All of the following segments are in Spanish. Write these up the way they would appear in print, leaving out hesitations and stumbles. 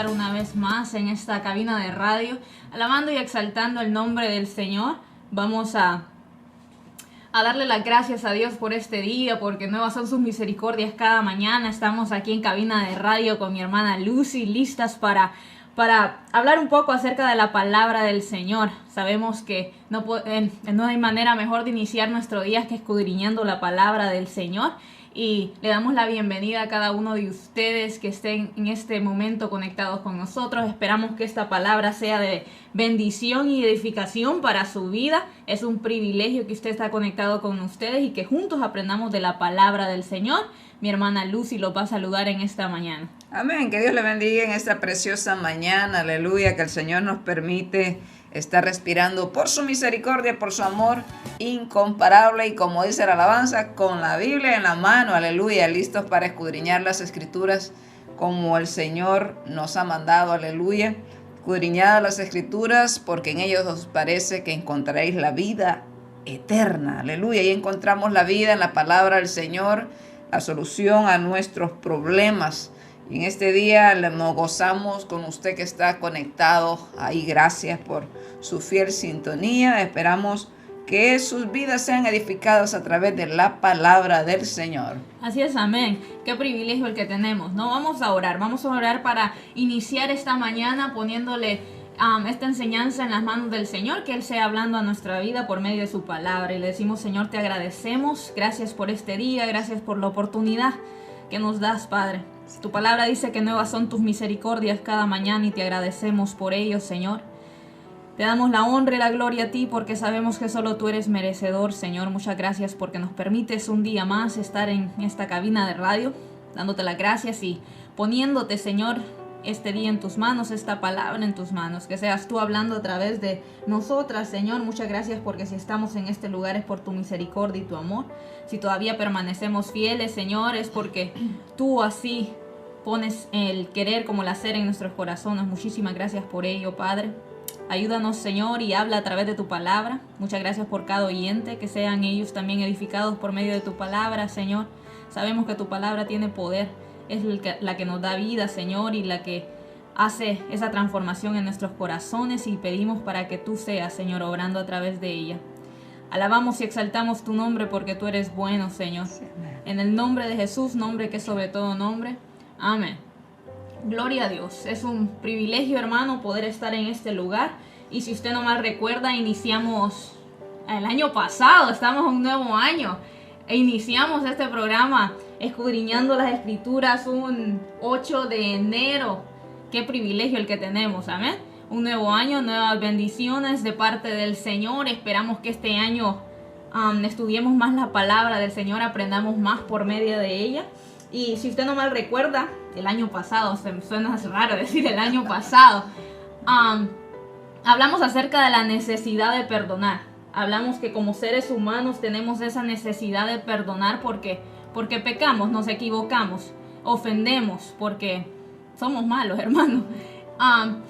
estar una vez más en esta cabina de radio, alabando y exaltando el nombre del Señor. Vamos a darle las gracias a Dios por este día, porque nuevas son sus misericordias cada mañana. Estamos aquí en cabina de radio con mi hermana Lucy, listas para hablar un poco acerca de la palabra del Señor. Sabemos que no hay manera mejor de iniciar nuestro día que escudriñando la palabra del Señor. Y le damos la bienvenida a cada uno de ustedes que estén en este momento conectados con nosotros. Esperamos que esta palabra sea de bendición y edificación para su vida. Es un privilegio que usted está conectado con ustedes y que juntos aprendamos de la palabra del Señor. Mi hermana Lucy los va a saludar en esta mañana. Amén, que Dios le bendiga en esta preciosa mañana, aleluya, que el Señor nos permite estar respirando por su misericordia, por su amor incomparable y como dice la alabanza, con la Biblia en la mano, aleluya, listos para escudriñar las escrituras como el Señor nos ha mandado, aleluya. Escudriñad las escrituras porque en ellos os parece que encontraréis la vida eterna, aleluya, y encontramos la vida en la palabra del Señor, la solución a nuestros problemas. Y en este día nos gozamos con usted que está conectado ahí. Gracias por su fiel sintonía. Esperamos que sus vidas sean edificadas a través de la palabra del Señor. Así es, amén. Qué privilegio el que tenemos, ¿no? Vamos a orar para iniciar esta mañana poniéndole esta enseñanza en las manos del Señor, que Él sea hablando a nuestra vida por medio de su palabra. Y le decimos, Señor, te agradecemos. Gracias por este día, gracias por la oportunidad que nos das, Padre. Tu palabra dice que nuevas son tus misericordias cada mañana y te agradecemos por ello, Señor. Te damos la honra y la gloria a ti porque sabemos que solo tú eres merecedor, Señor. Muchas gracias porque nos permites un día más estar en esta cabina de radio, dándote las gracias y poniéndote, Señor, este día en tus manos, esta palabra en tus manos. Que seas tú hablando a través de nosotras, Señor. Muchas gracias porque si estamos en este lugar es por tu misericordia y tu amor. Si todavía permanecemos fieles, Señor, es porque tú así pones el querer como el hacer en nuestros corazones. Muchísimas gracias por ello, Padre. Ayúdanos, Señor, y habla a través de tu palabra. Muchas gracias por cada oyente, que sean ellos también edificados por medio de tu palabra, Señor. Sabemos que tu palabra tiene poder, es la que nos da vida, Señor, y la que hace esa transformación en nuestros corazones, y pedimos para que tú seas, Señor, obrando a través de ella. Alabamos y exaltamos tu nombre porque tú eres bueno, Señor. En el nombre de Jesús, nombre que es sobre todo nombre. Amén. Gloria a Dios. Es un privilegio, hermano, poder estar en este lugar. Y si usted no mal recuerda, iniciamos el año pasado, estamos en un nuevo año. E iniciamos este programa escudriñando las escrituras un 8 de enero. Qué privilegio el que tenemos, amén. Un nuevo año, nuevas bendiciones de parte del Señor. Esperamos que este año estudiemos más la palabra del Señor, aprendamos más por medio de ella. Y si usted no mal recuerda, el año pasado, se me suena raro decir el año pasado, hablamos acerca de la necesidad de perdonar. Hablamos que como seres humanos tenemos esa necesidad de perdonar porque pecamos, nos equivocamos, ofendemos, porque somos malos, hermano.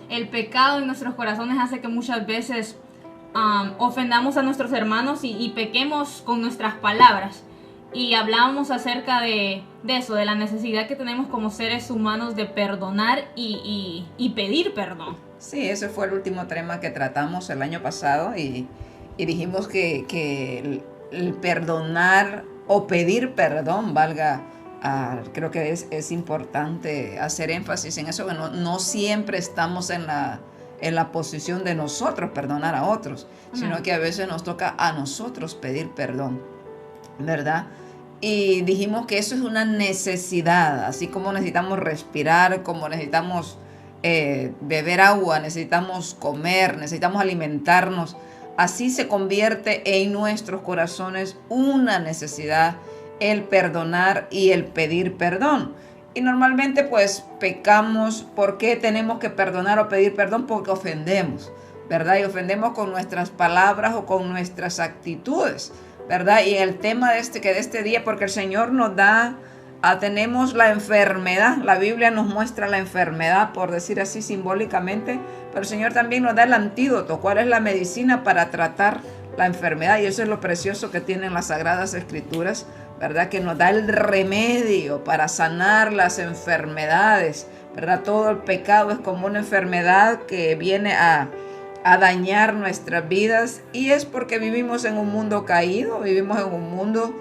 El pecado en nuestros corazones hace que muchas veces ofendamos a nuestros hermanos y pequemos con nuestras palabras. Y hablábamos acerca de eso, de la necesidad que tenemos como seres humanos de perdonar y pedir perdón. Sí, ese fue el último tema que tratamos el año pasado y dijimos que el perdonar o pedir perdón, creo que es importante hacer énfasis en eso, que no siempre estamos en la posición de nosotros perdonar a otros, sino que a veces nos toca a nosotros pedir perdón, ¿verdad? Y dijimos que eso es una necesidad, así como necesitamos respirar, como necesitamos beber agua, necesitamos comer, necesitamos alimentarnos, así se convierte en nuestros corazones una necesidad el perdonar y el pedir perdón. Y normalmente pues pecamos. ¿Por qué tenemos que perdonar o pedir perdón? Porque ofendemos, ¿verdad? Y ofendemos con nuestras palabras o con nuestras actitudes, ¿verdad? Y el tema de este día, porque el Señor nos da, tenemos la enfermedad, la Biblia nos muestra la enfermedad, por decir así simbólicamente, pero el Señor también nos da el antídoto, cuál es la medicina para tratar la enfermedad, y eso es lo precioso que tienen las Sagradas Escrituras, ¿verdad? Que nos da el remedio para sanar las enfermedades, ¿verdad? Todo el pecado es como una enfermedad que viene a dañar nuestras vidas, y es porque vivimos en un mundo caído, vivimos en un mundo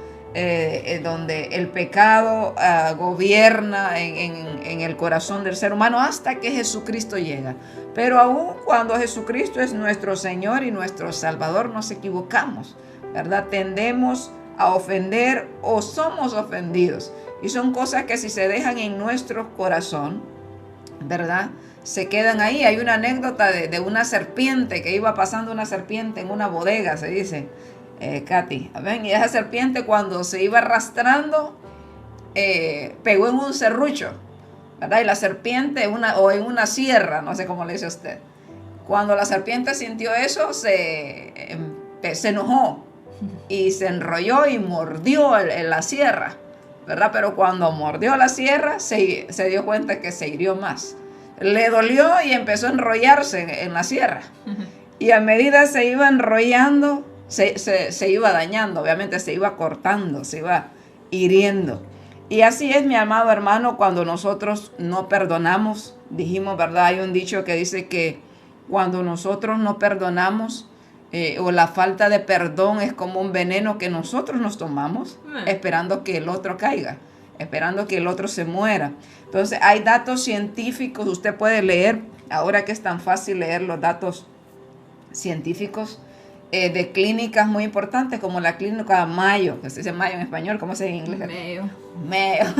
donde el pecado gobierna en el corazón del ser humano hasta que Jesucristo llega. Pero aún cuando Jesucristo es nuestro Señor y nuestro Salvador, nos equivocamos, ¿verdad? Tendemos a ofender o somos ofendidos, y son cosas que si se dejan en nuestro corazón, ¿verdad?, se quedan ahí. Hay una anécdota de una serpiente, que iba pasando una serpiente en una bodega, se dice, Katy, ¿ven? Y esa serpiente, cuando se iba arrastrando, pegó en un serrucho, ¿verdad? Y la serpiente, o en una sierra, no sé cómo le dice usted. Cuando la serpiente sintió eso, se enojó y se enrolló y mordió la sierra, ¿verdad? Pero cuando mordió la sierra, se dio cuenta que se hirió más. Le dolió y empezó a enrollarse en la sierra. Y a medida se iba enrollando, se iba dañando, obviamente se iba cortando, se iba hiriendo. Y así es, mi amado hermano, cuando nosotros no perdonamos. Dijimos, ¿verdad? Hay un dicho que dice que cuando nosotros no perdonamos, o la falta de perdón es como un veneno que nosotros nos tomamos, esperando que el otro caiga, esperando que el otro se muera. Entonces hay datos científicos, usted puede leer, ahora que es tan fácil leer los datos científicos de clínicas muy importantes, como la clínica Mayo, que se dice Mayo en español, ¿cómo se dice en inglés? Mayo.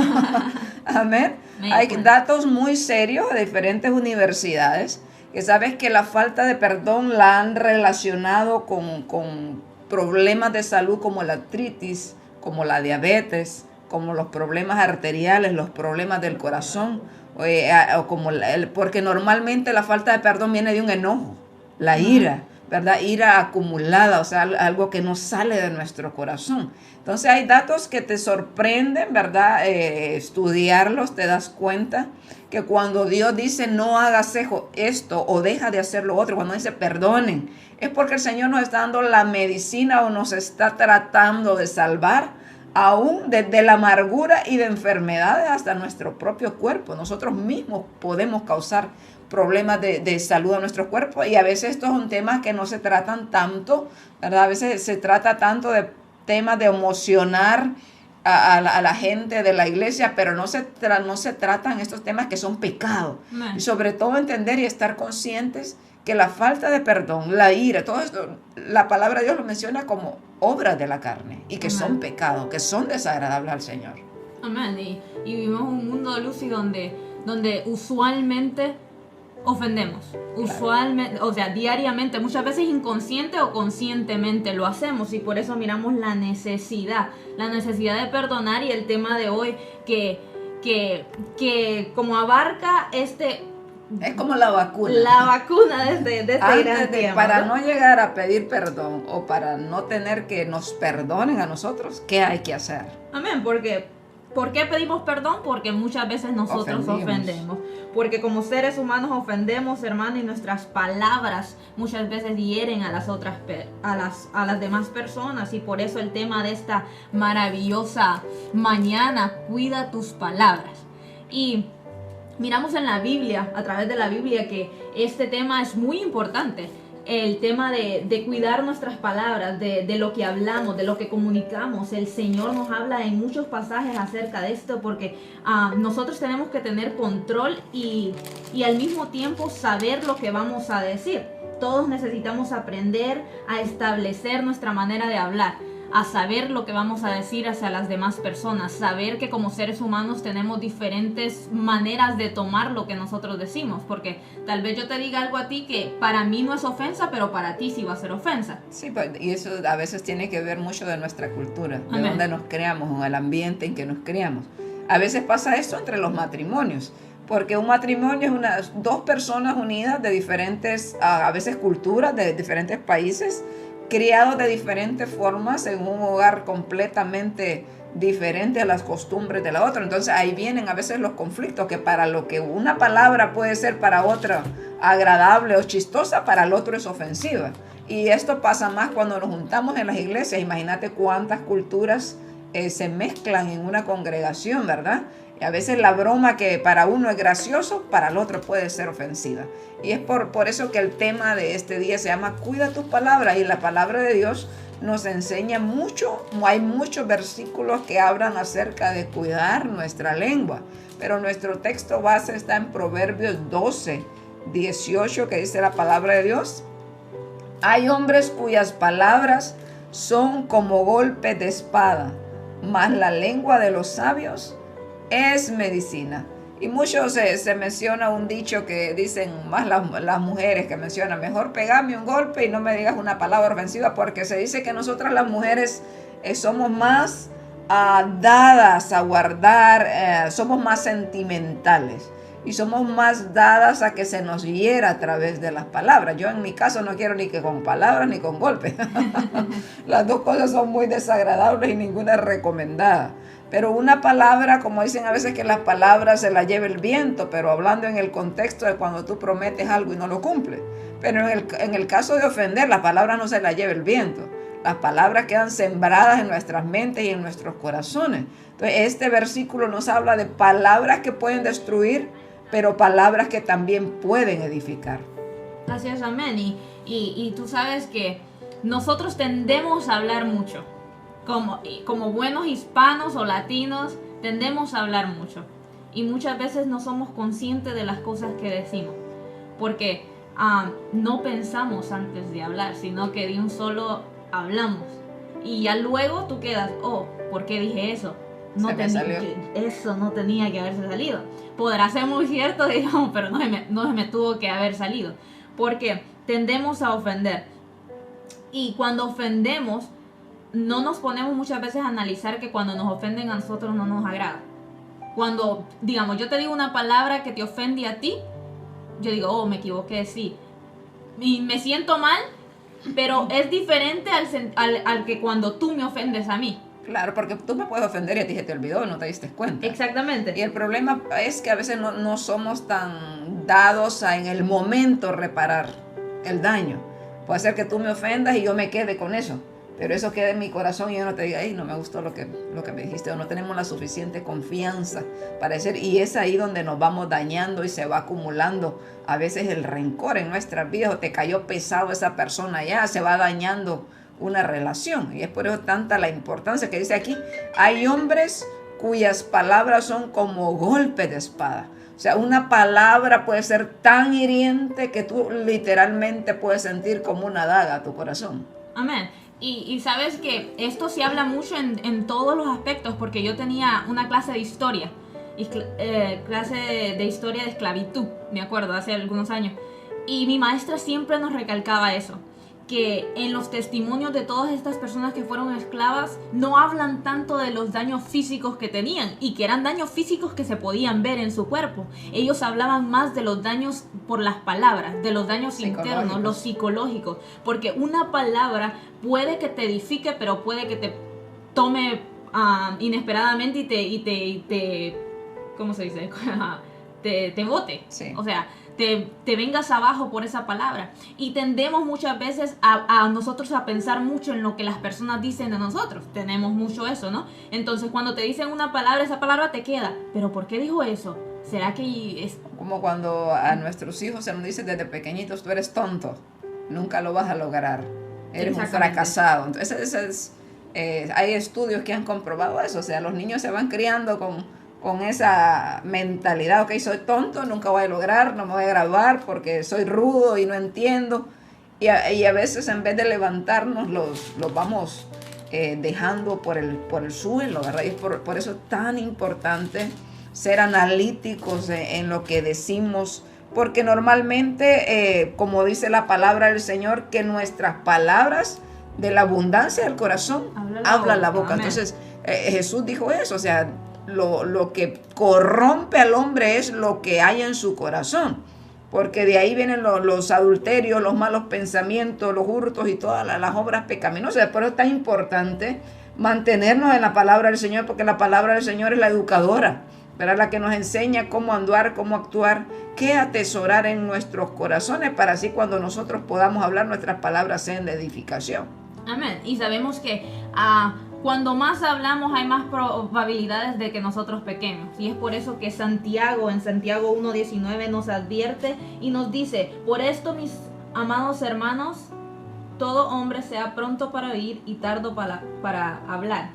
Amén. Hay datos muy serios de diferentes universidades, que sabes que la falta de perdón la han relacionado con problemas de salud como la artritis, como la diabetes, como los problemas arteriales, los problemas del corazón, porque normalmente la falta de perdón viene de un enojo, la ira, ¿verdad? Ira acumulada, o sea, algo que no sale de nuestro corazón. Entonces hay datos que te sorprenden, ¿verdad? Estudiarlos, te das cuenta que cuando Dios dice no hagas esto o deja de hacer lo otro, cuando dice perdonen, es porque el Señor nos está dando la medicina o nos está tratando de salvar, aún desde la amargura y de enfermedades hasta nuestro propio cuerpo. Nosotros mismos podemos causar problemas de salud a nuestro cuerpo, y a veces estos son temas que no se tratan tanto, ¿verdad? A veces se trata tanto de temas de emocionar a la gente de la iglesia, pero no se tratan estos temas que son pecado. Y sobre todo entender y estar conscientes que la falta de perdón, la ira, todo esto, la palabra de Dios lo menciona como obras de la carne y que son pecados, que son desagradables al Señor. Amén. Y vivimos un mundo, Lucy, donde usualmente ofendemos. Claro. Usualmente, o sea, diariamente, muchas veces inconsciente o conscientemente lo hacemos, y por eso miramos la necesidad de perdonar. Y el tema de hoy que como abarca es como la vacuna. La vacuna de este gran tiempo. Para no llegar a pedir perdón o para no tener que nos perdonen a nosotros, ¿qué hay que hacer? Amén, porque ¿por qué pedimos perdón? Porque muchas veces nosotros ofendemos. Porque como seres humanos ofendemos, hermano, y nuestras palabras muchas veces hieren a las demás personas. Y por eso el tema de esta maravillosa mañana, cuida tus palabras. Y miramos en la Biblia, a través de la Biblia, que este tema es muy importante. El tema de cuidar nuestras palabras, de lo que hablamos, de lo que comunicamos. El Señor nos habla en muchos pasajes acerca de esto, porque nosotros tenemos que tener control y al mismo tiempo saber lo que vamos a decir. Todos necesitamos aprender a establecer nuestra manera de hablar, a saber lo que vamos a decir hacia las demás personas, saber que como seres humanos tenemos diferentes maneras de tomar lo que nosotros decimos, porque tal vez yo te diga algo a ti que para mí no es ofensa, pero para ti sí va a ser ofensa. Sí, y eso a veces tiene que ver mucho de nuestra cultura, de donde nos creamos, en el ambiente en que nos criamos. A veces pasa esto entre los matrimonios, porque un matrimonio es dos personas unidas de diferentes, a veces culturas, de diferentes países, criados de diferentes formas en un hogar completamente diferente a las costumbres de la otra. Entonces ahí vienen a veces los conflictos, que para lo que una palabra puede ser para otra agradable o chistosa, para el otro es ofensiva. Y esto pasa más cuando nos juntamos en las iglesias. Imagínate cuántas culturas se mezclan en una congregación, ¿verdad? Y a veces la broma que para uno es gracioso, para el otro puede ser ofensiva. Y es por eso que el tema de este día se llama Cuida tus palabras. Y la palabra de Dios nos enseña mucho. Hay muchos versículos que hablan acerca de cuidar nuestra lengua. Pero nuestro texto base está en Proverbios 12, 18, que dice la palabra de Dios. Hay hombres cuyas palabras son como golpes de espada, mas la lengua de los sabios es medicina. Y mucho se menciona un dicho que dicen más las mujeres, que mencionan: mejor pegame un golpe y no me digas una palabra ofensiva, porque se dice que nosotras las mujeres somos más dadas a guardar, somos más sentimentales y somos más dadas a que se nos hiera a través de las palabras. Yo en mi caso no quiero ni que con palabras ni con golpes. Las dos cosas son muy desagradables y ninguna es recomendada. Pero una palabra, como dicen a veces que las palabras se las lleva el viento, pero hablando en el contexto de cuando tú prometes algo y no lo cumples. Pero en el caso de ofender, las palabras no se las lleva el viento. Las palabras quedan sembradas en nuestras mentes y en nuestros corazones. Entonces, este versículo nos habla de palabras que pueden destruir, pero palabras que también pueden edificar. Así es, amén. Y tú sabes que nosotros tendemos a hablar mucho. Como buenos hispanos o latinos, tendemos a hablar mucho. Y muchas veces no somos conscientes de las cosas que decimos. Porque no pensamos antes de hablar, sino que de un solo hablamos. Y ya luego tú quedas, ¿por qué dije eso? Eso no tenía que haberse salido. Podrá ser muy cierto, digamos, pero no se me tuvo que haber salido. Porque tendemos a ofender. Y cuando ofendemos, no nos ponemos muchas veces a analizar que cuando nos ofenden a nosotros no nos agrada. Cuando, digamos, yo te digo una palabra que te ofende a ti, yo digo, me equivoqué, sí. Y me siento mal, pero es diferente al que cuando tú me ofendes a mí. Claro, porque tú me puedes ofender y a ti se te olvidó, no te diste cuenta. Exactamente. Y el problema es que a veces no somos tan dados a en el momento reparar el daño. Puede ser que tú me ofendas y yo me quede con eso, pero eso queda en mi corazón y yo no te diga, no me gustó lo que me dijiste, o no tenemos la suficiente confianza para decir, y es ahí donde nos vamos dañando y se va acumulando a veces el rencor en nuestras vidas, o te cayó pesado esa persona, ya se va dañando una relación. Y es por eso tanta la importancia que dice aquí, hay hombres cuyas palabras son como golpes de espada. O sea, una palabra puede ser tan hiriente que tú literalmente puedes sentir como una daga a tu corazón. Amén. Y sabes que esto se habla mucho en todos los aspectos, porque yo tenía una clase de historia, clase de historia de esclavitud, me acuerdo, hace algunos años. Y mi maestra siempre nos recalcaba eso, que en los testimonios de todas estas personas que fueron esclavas no hablan tanto de los daños físicos que tenían, y que eran daños físicos que se podían ver en su cuerpo. Ellos hablaban más de los daños por las palabras, de los daños internos, los psicológicos, porque una palabra puede que te edifique, pero puede que te tome inesperadamente y te ¿cómo se dice? te bote. Sí. O sea, te vengas abajo por esa palabra. Y tendemos muchas veces a nosotros a pensar mucho en lo que las personas dicen de nosotros. Tenemos mucho eso, ¿no? Entonces, cuando te dicen una palabra, esa palabra te queda. ¿Pero por qué dijo eso? ¿Será que es...? Como cuando a nuestros hijos se nos dice desde pequeñitos, tú eres tonto, nunca lo vas a lograr, eres un fracasado. Entonces, hay estudios que han comprobado eso. O sea, los niños se van criando con esa mentalidad, soy tonto, nunca voy a lograr, no me voy a graduar porque soy rudo y no entiendo. Y a veces en vez de levantarnos los vamos dejando por el suelo, ¿verdad? Y es por eso es tan importante ser analíticos en lo que decimos, porque normalmente, como dice la palabra del Señor, que nuestras palabras de la abundancia del corazón habla la boca. Entonces Jesús dijo eso, o sea, lo que corrompe al hombre es lo que hay en su corazón, porque de ahí vienen los adulterios, los malos pensamientos, los hurtos y todas las obras pecaminosas. Por eso es tan importante mantenernos en la palabra del Señor, porque la palabra del Señor es la educadora, ¿verdad? La que nos enseña cómo andar, cómo actuar, qué atesorar en nuestros corazones, para así cuando nosotros podamos hablar, nuestras palabras sean de edificación. Amén. Y sabemos que cuando más hablamos hay más probabilidades de que nosotros pequemos. Y es por eso que Santiago, en Santiago 1:19 nos advierte y nos dice: por esto, mis amados hermanos, todo hombre sea pronto para oír y tardo para hablar,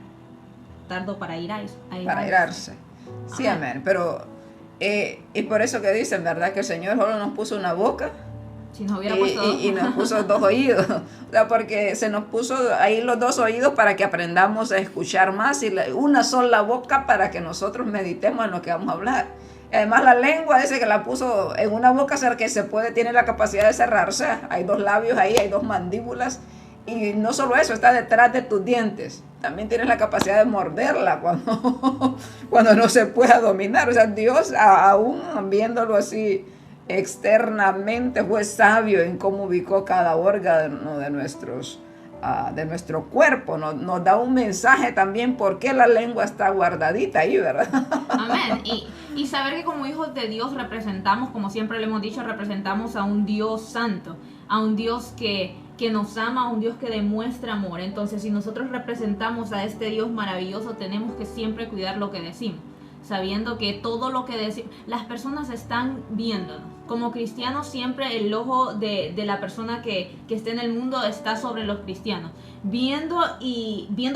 tardo para airarse. Sí, amén. Pero, y por eso que dicen, ¿verdad? Que el Señor solo nos puso una boca. Si nos hubiera puesto dos. Y nos puso 2 oídos. O sea, porque se nos puso ahí los 2 oídos para que aprendamos a escuchar más, y una sola boca para que nosotros meditemos en lo que vamos a hablar. Y además la lengua dice que la puso en una boca, o sea, que tiene la capacidad de cerrarse. Hay 2 labios ahí, hay 2 mandíbulas. Y no solo eso, está detrás de tus dientes. También tienes la capacidad de morderla cuando no se pueda dominar. O sea, Dios, aún viéndolo así externamente, fue sabio en cómo ubicó cada órgano de nuestro cuerpo. Nos da un mensaje también por qué la lengua está guardadita ahí, ¿verdad? Amén. Y saber que como hijos de Dios representamos, como siempre le hemos dicho, representamos a un Dios santo, a un Dios que nos ama, a un Dios que demuestra amor. Entonces, si nosotros representamos a este Dios maravilloso, tenemos que siempre cuidar lo que decimos, sabiendo que todo lo que decimos, las personas están viéndonos. Como cristianos, siempre el ojo de la persona que está en el mundo está sobre los cristianos, viendo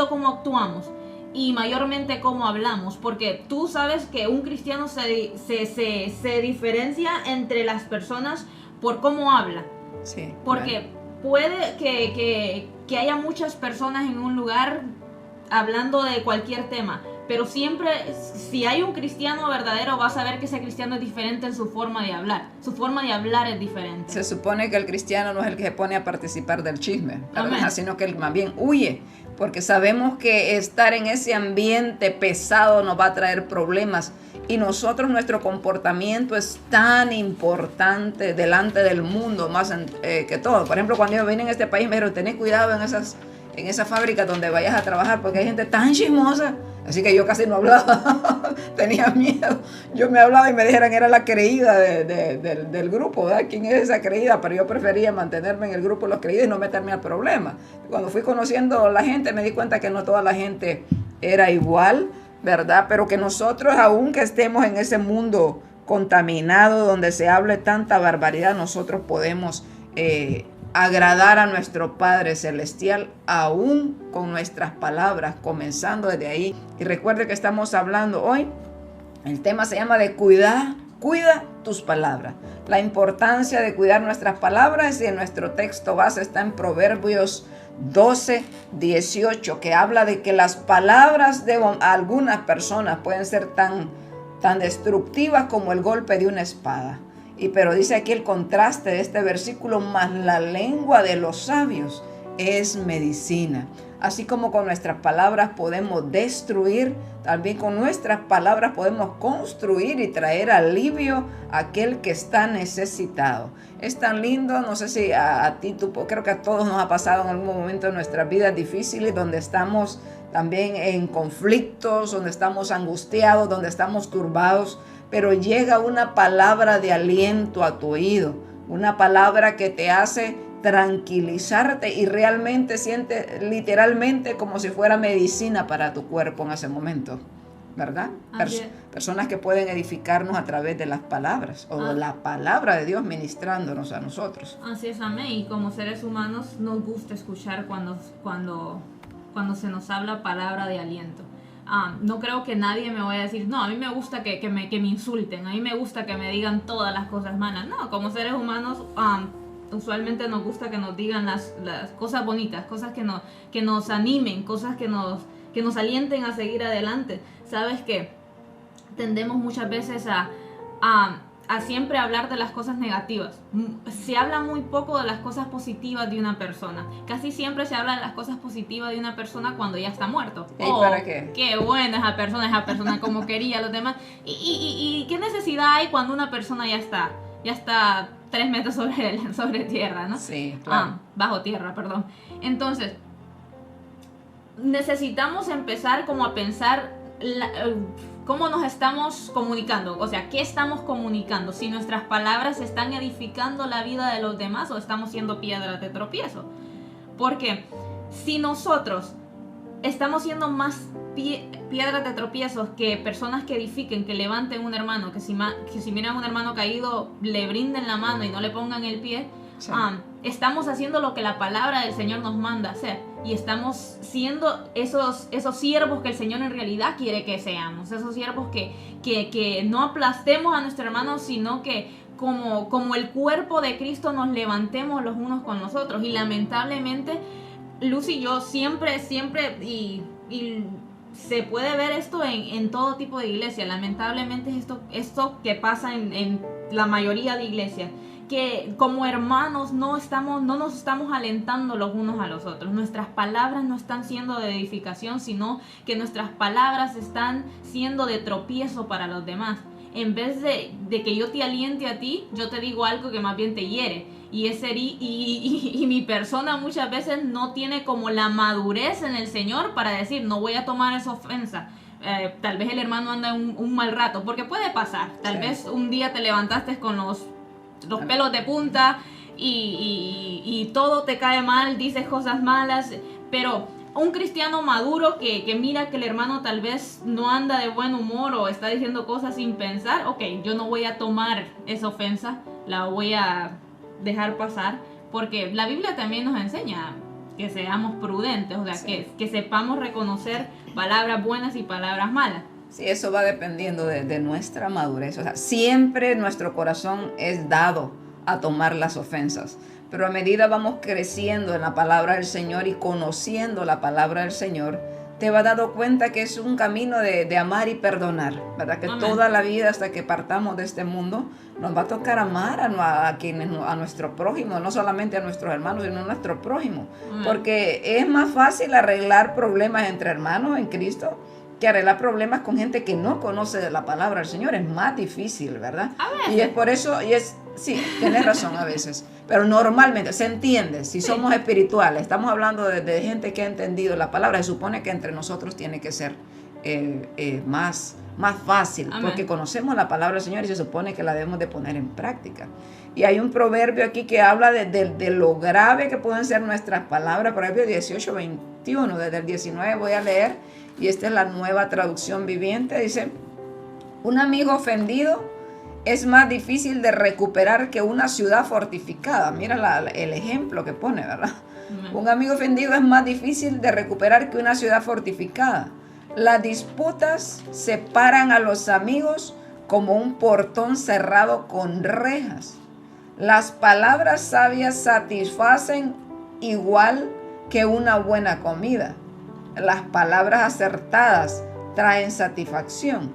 cómo actuamos y mayormente cómo hablamos, porque tú sabes que un cristiano se diferencia entre las personas por cómo habla. Sí, porque puede que haya muchas personas en un lugar hablando de cualquier tema, pero siempre, si hay un cristiano verdadero, vas a ver que ese cristiano es diferente en su forma de hablar. Su forma de hablar es diferente. Se supone que el cristiano no es el que se pone a participar del chisme, ¿verdad? Sino que él más bien huye, porque sabemos que estar en ese ambiente pesado nos va a traer problemas. Y nuestro comportamiento es tan importante delante del mundo, más que todo. Por ejemplo, cuando yo vine en este país, me dijeron: tened cuidado en esa fábrica donde vayas a trabajar, porque hay gente tan chismosa. Así que yo casi no hablaba, tenía miedo. Yo me hablaba y me dijeran era la creída del grupo, ¿verdad? ¿Quién es esa creída? Pero yo prefería mantenerme en el grupo de los creídos y no meterme al problema. Cuando fui conociendo a la gente, me di cuenta que no toda la gente era igual, ¿verdad? Pero que nosotros, aunque estemos en ese mundo contaminado donde se hable tanta barbaridad, nosotros podemos agradar a nuestro Padre Celestial aún con nuestras palabras, comenzando desde ahí. Y recuerde que estamos hablando hoy, el tema se llama de cuida tus palabras. La importancia de cuidar nuestras palabras, y en nuestro texto base está en Proverbios 12:18, que habla de que las palabras de algunas personas pueden ser tan destructivas como el golpe de una espada. Pero dice aquí el contraste de este versículo: mas la lengua de los sabios es medicina. Así como con nuestras palabras podemos destruir, también con nuestras palabras podemos construir y traer alivio a aquel que está necesitado. Es tan lindo, no sé si a ti, creo que a todos nos ha pasado en algún momento de nuestras vidas difíciles, donde estamos también en conflictos, donde estamos angustiados, donde estamos turbados, pero llega una palabra de aliento a tu oído, una palabra que te hace tranquilizarte y realmente sientes literalmente como si fuera medicina para tu cuerpo en ese momento, ¿verdad? Personas que pueden edificarnos a través de las palabras o de la palabra de Dios ministrándonos a nosotros. Así es, amén. Y como seres humanos nos gusta escuchar cuando se nos habla palabra de aliento. No creo que nadie me vaya a decir: no, a mí me gusta que me insulten, a mí me gusta que me digan todas las cosas malas. No, como seres humanos usualmente nos gusta que nos digan las cosas bonitas, cosas que nos animen, cosas que nos alienten a seguir adelante. Sabes que tendemos muchas veces a siempre hablar de las cosas negativas. Se habla muy poco de las cosas positivas de una persona. Casi siempre se habla de las cosas positivas de una persona cuando ya está muerto. ¿Para qué? Qué buena esa persona como quería a los demás. ¿Y qué necesidad hay cuando una persona ya está 3 metros sobre tierra, ¿no? Sí, claro. Bajo tierra, perdón. Entonces, necesitamos empezar como a pensar cómo nos estamos comunicando, o sea, ¿qué estamos comunicando? Si nuestras palabras están edificando la vida de los demás o estamos siendo piedras de tropiezo. Porque si nosotros estamos siendo más piedras de tropiezos que personas que edifiquen, que levanten un hermano, que si miran a un hermano caído, le brinden la mano y no le pongan el pie. Sí. Estamos haciendo lo que la palabra del Señor nos manda hacer, y estamos siendo esos siervos que el Señor en realidad quiere que seamos, esos siervos que no aplastemos a nuestro hermano, sino que como el cuerpo de Cristo nos levantemos los unos con los otros. Y lamentablemente Luz y yo siempre y se puede ver esto en todo tipo de iglesia. Lamentablemente esto que pasa en la mayoría de iglesias, que como hermanos no nos estamos alentando los unos a los otros. Nuestras palabras no están siendo de edificación, sino que nuestras palabras están siendo de tropiezo para los demás. En vez de que yo te aliente a ti, yo te digo algo que más bien te hiere. Y mi persona muchas veces no tiene como la madurez en el Señor para decir, no voy a tomar esa ofensa. Tal vez el hermano anda un mal rato, porque puede pasar. Tal vez un día te levantaste con los pelos de punta y todo te cae mal, dices cosas malas, pero un cristiano maduro que mira que el hermano tal vez no anda de buen humor o está diciendo cosas sin pensar, ok, yo no voy a tomar esa ofensa, la voy a dejar pasar, porque la Biblia también nos enseña que seamos prudentes, o sea, sí, que sepamos reconocer palabras buenas y palabras malas. Sí, eso va dependiendo de nuestra madurez. O sea, siempre nuestro corazón es dado a tomar las ofensas, pero a medida vamos creciendo en la palabra del Señor y conociendo la palabra del Señor, te vas dando cuenta que es un camino de amar y perdonar, ¿verdad? Que Amén. Toda la vida hasta que partamos de este mundo nos va a tocar amar a nuestro prójimo, no solamente a nuestros hermanos, sino a nuestro prójimo. Amén. Porque es más fácil arreglar problemas entre hermanos en Cristo que arreglar problemas con gente que no conoce de la palabra del Señor. Es más difícil, ¿verdad? A veces. Y es por eso, sí, tienes razón a veces, pero normalmente se entiende, si somos espirituales, estamos hablando de gente que ha entendido la palabra, se supone que entre nosotros tiene que ser más fácil, Amén. Porque conocemos la palabra del Señor y se supone que la debemos de poner en práctica. Y hay un proverbio aquí que habla de lo grave que pueden ser nuestras palabras, Proverbio 18:21, desde el 19 voy a leer, y esta es la Nueva Traducción Viviente, dice: un amigo ofendido es más difícil de recuperar que una ciudad fortificada. Mira el ejemplo que pone, ¿verdad? Un amigo ofendido es más difícil de recuperar que una ciudad fortificada. Las disputas separan a los amigos como un portón cerrado con rejas. Las palabras sabias satisfacen igual que una buena comida. Las palabras acertadas traen satisfacción.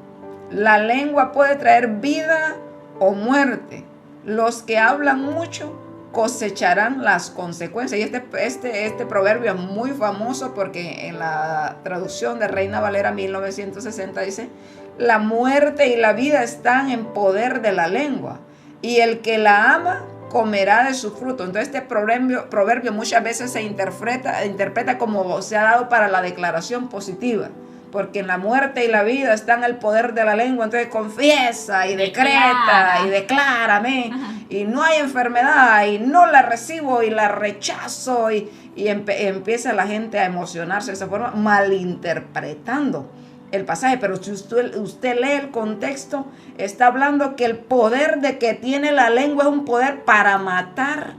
La lengua puede traer vida o muerte. Los que hablan mucho cosecharán las consecuencias. Y este proverbio es muy famoso porque en la traducción de Reina Valera 1960 dice: la muerte y la vida están en poder de la lengua, y el que la ama comerá de su fruto. Entonces este proverbio muchas veces se interpreta como se ha dado para la declaración positiva, porque en la muerte y la vida está en el poder de la lengua. Entonces confiesa y decreta y declara, amén. Y no hay enfermedad, y no la recibo y la rechazo, y empieza la gente a emocionarse de esa forma, malinterpretando el pasaje. Pero si usted lee el contexto, está hablando que el poder de que tiene la lengua es un poder para matar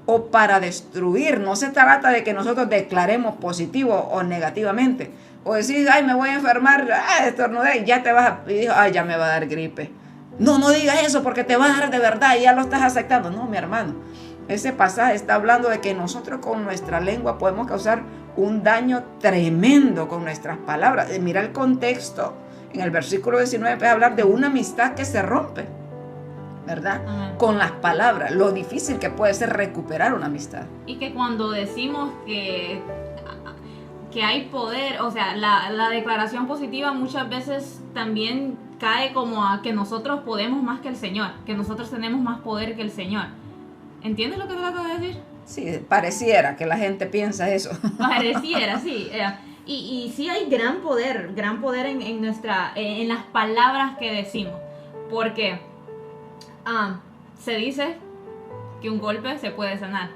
o para destruir. No se trata de que nosotros declaremos positivo o negativamente, o decir: ay, me voy a enfermar, estornudé, y ya te vas y dijo: ay, ya me va a dar gripe. No digas eso, porque te va a dar de verdad y ya lo estás aceptando. No, mi hermano, ese pasaje está hablando de que nosotros con nuestra lengua podemos causar un daño tremendo con nuestras palabras. Mira el contexto, en el versículo 19 empieza a hablar de una amistad que se rompe, ¿verdad? Con las palabras, lo difícil que puede ser recuperar una amistad. Y que cuando decimos que hay poder, o sea, la declaración positiva muchas veces también cae como a que nosotros podemos más que el Señor, que nosotros tenemos más poder que el Señor. ¿Entiendes lo que trato de decir? Sí, pareciera que la gente piensa eso. Pareciera, sí. Y sí hay gran poder en las palabras que decimos. Porque se dice que un golpe se puede sanar,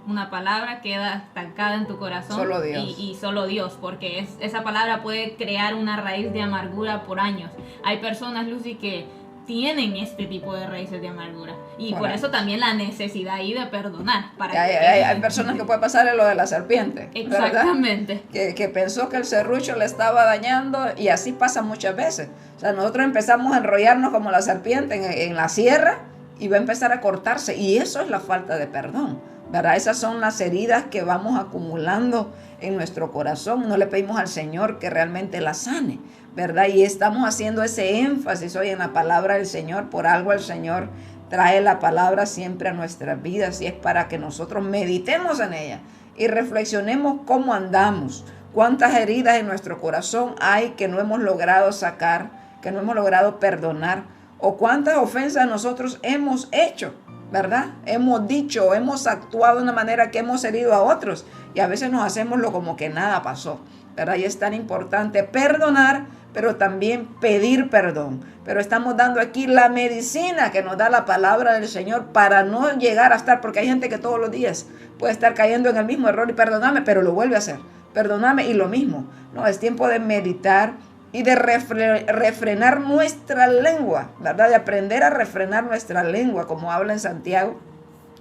una palabra queda estancada en tu corazón. Solo Dios. Y solo Dios, porque esa palabra puede crear una raíz de amargura por años. Hay personas, Lucy, que tienen este tipo de raíces de amargura. Y por eso también la necesidad ahí de perdonar. Hay personas que puede pasarle lo de la serpiente. Exactamente. Que pensó que el serrucho le estaba dañando, y así pasa muchas veces. O sea, nosotros empezamos a enrollarnos como la serpiente en la sierra, y va a empezar a cortarse. Y eso es la falta de perdón, ¿verdad? Esas son las heridas que vamos acumulando en nuestro corazón. No le pedimos al Señor que realmente las sane, ¿verdad? Y estamos haciendo ese énfasis hoy en la palabra del Señor. Por algo el Señor trae la palabra siempre a nuestras vidas, y es para que nosotros meditemos en ella y reflexionemos cómo andamos, cuántas heridas en nuestro corazón hay que no hemos logrado sacar, que no hemos logrado perdonar, o cuántas ofensas nosotros hemos hecho, ¿verdad? Hemos dicho, hemos actuado de una manera que hemos herido a otros, y a veces nos hacemos lo como que nada pasó, ¿verdad? Y es tan importante perdonar, pero también pedir perdón. Pero estamos dando aquí la medicina que nos da la palabra del Señor para no llegar a estar, porque hay gente que todos los días puede estar cayendo en el mismo error y perdóname, pero lo vuelve a hacer. Perdóname y lo mismo. No, es tiempo de meditar y de refrenar nuestra lengua, ¿verdad? De aprender a refrenar nuestra lengua, como habla en Santiago,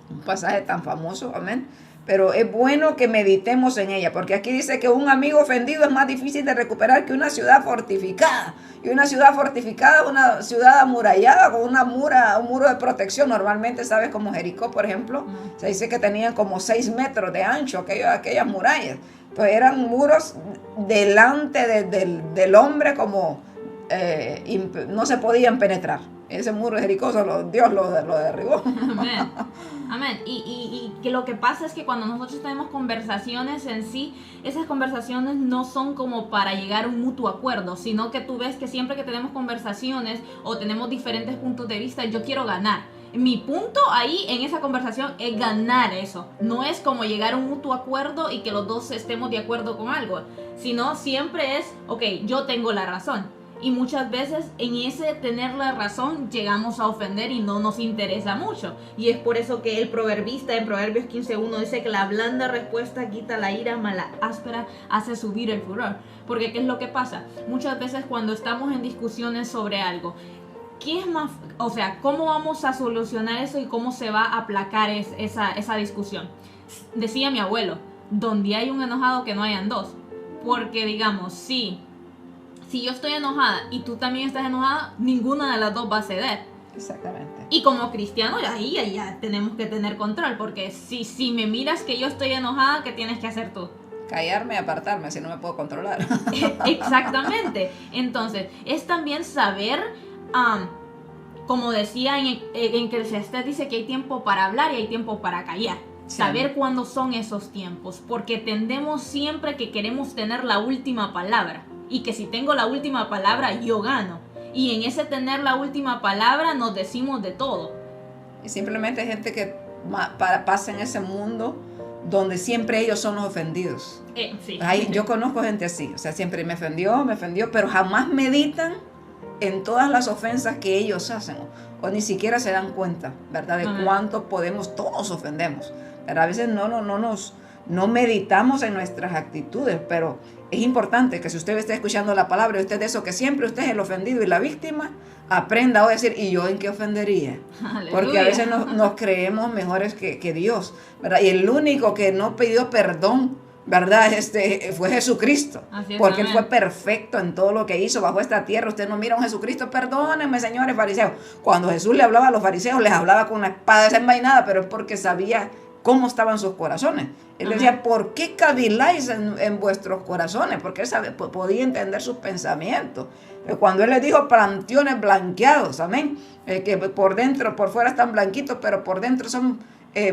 un pasaje tan famoso, amén. Pero es bueno que meditemos en ella, porque aquí dice que un amigo ofendido es más difícil de recuperar que una ciudad fortificada. Y una ciudad fortificada es una ciudad amurallada con un muro de protección. Normalmente, ¿sabes? Como Jericó, por ejemplo, se dice que tenían como 6 metros de ancho aquellas murallas. Entonces eran muros delante del hombre, como no se podían penetrar. Ese muro de Jericó Dios lo derribó. Amén. Amén. Y que lo que pasa es que cuando nosotros tenemos conversaciones en sí, esas conversaciones no son como para llegar a un mutuo acuerdo, sino que tú ves que siempre que tenemos conversaciones o tenemos diferentes puntos de vista, yo quiero ganar. Mi punto ahí en esa conversación es ganar eso. No es como llegar a un mutuo acuerdo y que los dos estemos de acuerdo con algo, sino siempre es, ok, yo tengo la razón. Y muchas veces en ese tener la razón llegamos a ofender y no nos interesa mucho. Y es por eso que el proverbista en Proverbios 15:1 dice que la blanda respuesta quita la ira, mas la áspera hace subir el furor. Porque ¿qué es lo que pasa? Muchas veces cuando estamos en discusiones sobre algo, ¿qué es más? O sea, ¿cómo vamos a solucionar eso y cómo se va a aplacar esa discusión? Decía mi abuelo, donde hay un enojado que no hayan dos. Porque digamos, si yo estoy enojada y tú también estás enojada, ninguna de las dos va a ceder. Exactamente. Y como cristianos, ahí ya tenemos que tener control, porque si me miras que yo estoy enojada, ¿qué tienes que hacer tú? Callarme y apartarme, si no me puedo controlar. Exactamente. Entonces, es también saber, como decía en Eclesiastés, dice que hay tiempo para hablar y hay tiempo para callar. Sí. Saber cuándo son esos tiempos, porque tendemos siempre que queremos tener la última palabra. Y que si tengo la última palabra, yo gano. Y en ese tener la última palabra nos decimos de todo. Y simplemente hay gente que pasa en ese mundo donde siempre ellos son los ofendidos. Sí. Yo conozco gente así. O sea, siempre me ofendió, pero jamás meditan en todas las ofensas que ellos hacen. O ni siquiera se dan cuenta, ¿verdad? De cuánto todos ofendemos. Pero a veces no meditamos en nuestras actitudes, pero es importante que si usted está escuchando la palabra y usted de eso que siempre usted es el ofendido y la víctima, aprenda a decir, ¿y yo en qué ofendería? Aleluya. Porque a veces nos creemos mejores que Dios, ¿verdad? Y el único que no pidió perdón, ¿verdad? Fue Jesucristo, porque Él fue perfecto en todo lo que hizo bajo esta tierra. Usted no mira a un Jesucristo, perdónenme, señores fariseos. Cuando Jesús le hablaba a los fariseos, les hablaba con una espada desenvainada, pero es porque sabía cómo estaban sus corazones. Él decía, ¿por qué caviláis en vuestros corazones? Porque él podía entender sus pensamientos. Cuando él les dijo plantones blanqueados, amén, que por fuera están blanquitos, pero por dentro son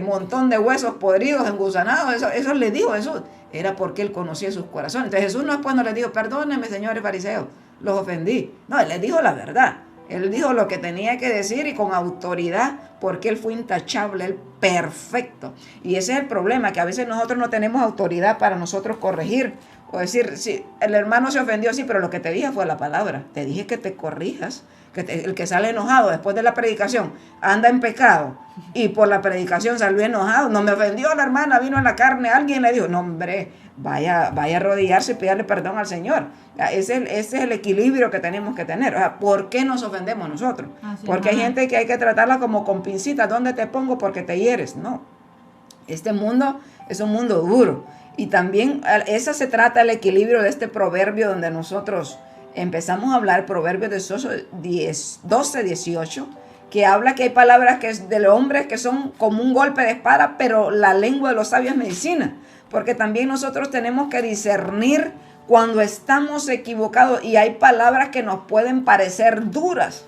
montón de huesos podridos, engusanados, eso le dijo Jesús. Era porque él conocía sus corazones. Entonces Jesús no les dijo, perdónenme, señores fariseos, los ofendí. No, él les dijo la verdad. Él dijo lo que tenía que decir y con autoridad, porque él fue intachable, él perfecto. Y ese es el problema, que a veces nosotros no tenemos autoridad para nosotros corregir. O decir, sí, el hermano se ofendió, sí, pero lo que te dije fue la palabra. Te dije que te corrijas, El que sale enojado después de la predicación anda en pecado y por la predicación salió enojado. No me ofendió la hermana, vino en la carne, alguien le dijo, no hombre, vaya a arrodillarse y pedirle perdón al Señor. Ese es el equilibrio que tenemos que tener. O sea, ¿por qué nos ofendemos nosotros? Porque hay gente que hay que tratarla como con pincitas. ¿Dónde te pongo? Porque te hieres. No. Este mundo es un mundo duro. Y también esa se trata el equilibrio de este proverbio donde nosotros empezamos a hablar, Proverbios 12, 18, que habla que hay palabras que es del hombre que son como un golpe de espada, pero la lengua de los sabios es medicina. Porque también nosotros tenemos que discernir cuando estamos equivocados y hay palabras que nos pueden parecer duras,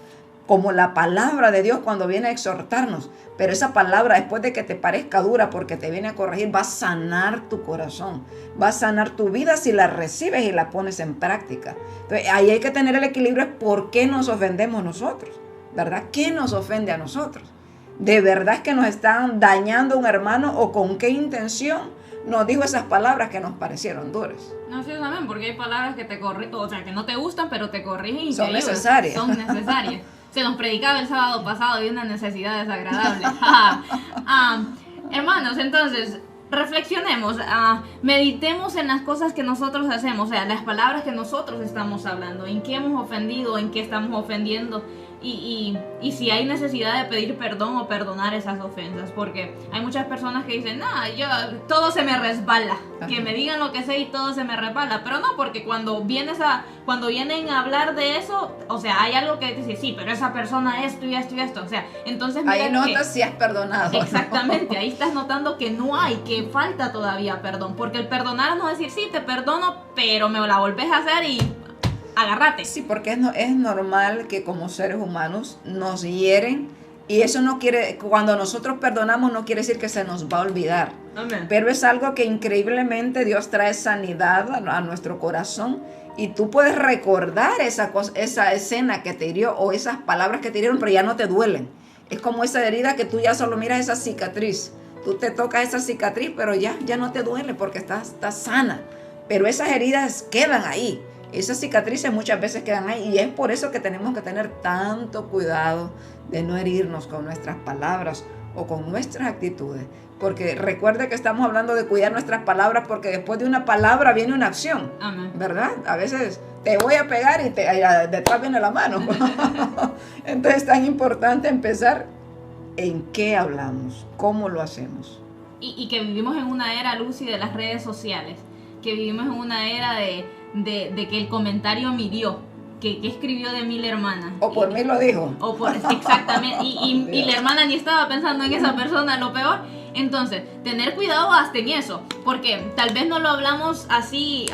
como la palabra de Dios cuando viene a exhortarnos. Pero esa palabra, después de que te parezca dura porque te viene a corregir, va a sanar tu corazón, va a sanar tu vida si la recibes y la pones en práctica. Entonces, ahí hay que tener el equilibrio. Es por qué nos ofendemos nosotros, ¿verdad? ¿Qué nos ofende a nosotros? ¿De verdad es que nos están dañando un hermano o con qué intención nos dijo esas palabras que nos parecieron duras? No, sí, también, porque hay palabras que te corrigen, o sea, que no te gustan, pero te corrigen y son te necesarias. Son necesarias. Se nos predicaba el sábado pasado de una necesidad desagradable. Hermanos, entonces, reflexionemos, meditemos en las cosas que nosotros hacemos, o sea, las palabras que nosotros estamos hablando, en qué hemos ofendido, en qué estamos ofendiendo. Y si hay necesidad de pedir perdón o perdonar esas ofensas, porque hay muchas personas que dicen, todo se me resbala, que me digan lo que sé y todo se me resbala, pero no, porque cuando vienen a hablar de eso, o sea, hay algo que dice, sí, pero esa persona esto y esto y esto, o sea, entonces mira, ahí notas si has perdonado. Exactamente, ahí estás notando que no hay, que falta todavía perdón, porque el perdonar no es decir, sí, te perdono, pero me la volvés a hacer y agárrate. Sí, porque es normal que como seres humanos nos hieren y eso no quiere, cuando nosotros perdonamos no quiere decir que se nos va a olvidar. Amén. Pero es algo que increíblemente Dios trae sanidad a nuestro corazón y tú puedes recordar esa escena que te hirió o esas palabras que te hirieron, pero ya no te duelen. Es como esa herida que tú ya solo miras esa cicatriz. Tú te tocas esa cicatriz, pero ya no te duele porque estás sana. Pero esas heridas quedan ahí. Esas cicatrices muchas veces quedan ahí y es por eso que tenemos que tener tanto cuidado de no herirnos con nuestras palabras o con nuestras actitudes. Porque recuerde que estamos hablando de cuidar nuestras palabras porque después de una palabra viene una acción. Amén. ¿Verdad? A veces te voy a pegar y detrás viene la mano. Entonces es tan importante empezar en qué hablamos, cómo lo hacemos. Y que vivimos en una era, Lucy, de las redes sociales. Que vivimos en una era de que el comentario midió, que escribió de mí la hermana. O por mí lo dijo. Exactamente. Y la hermana ni estaba pensando en esa persona, lo peor. Entonces, tener cuidado hasta en eso, porque tal vez no lo hablamos así,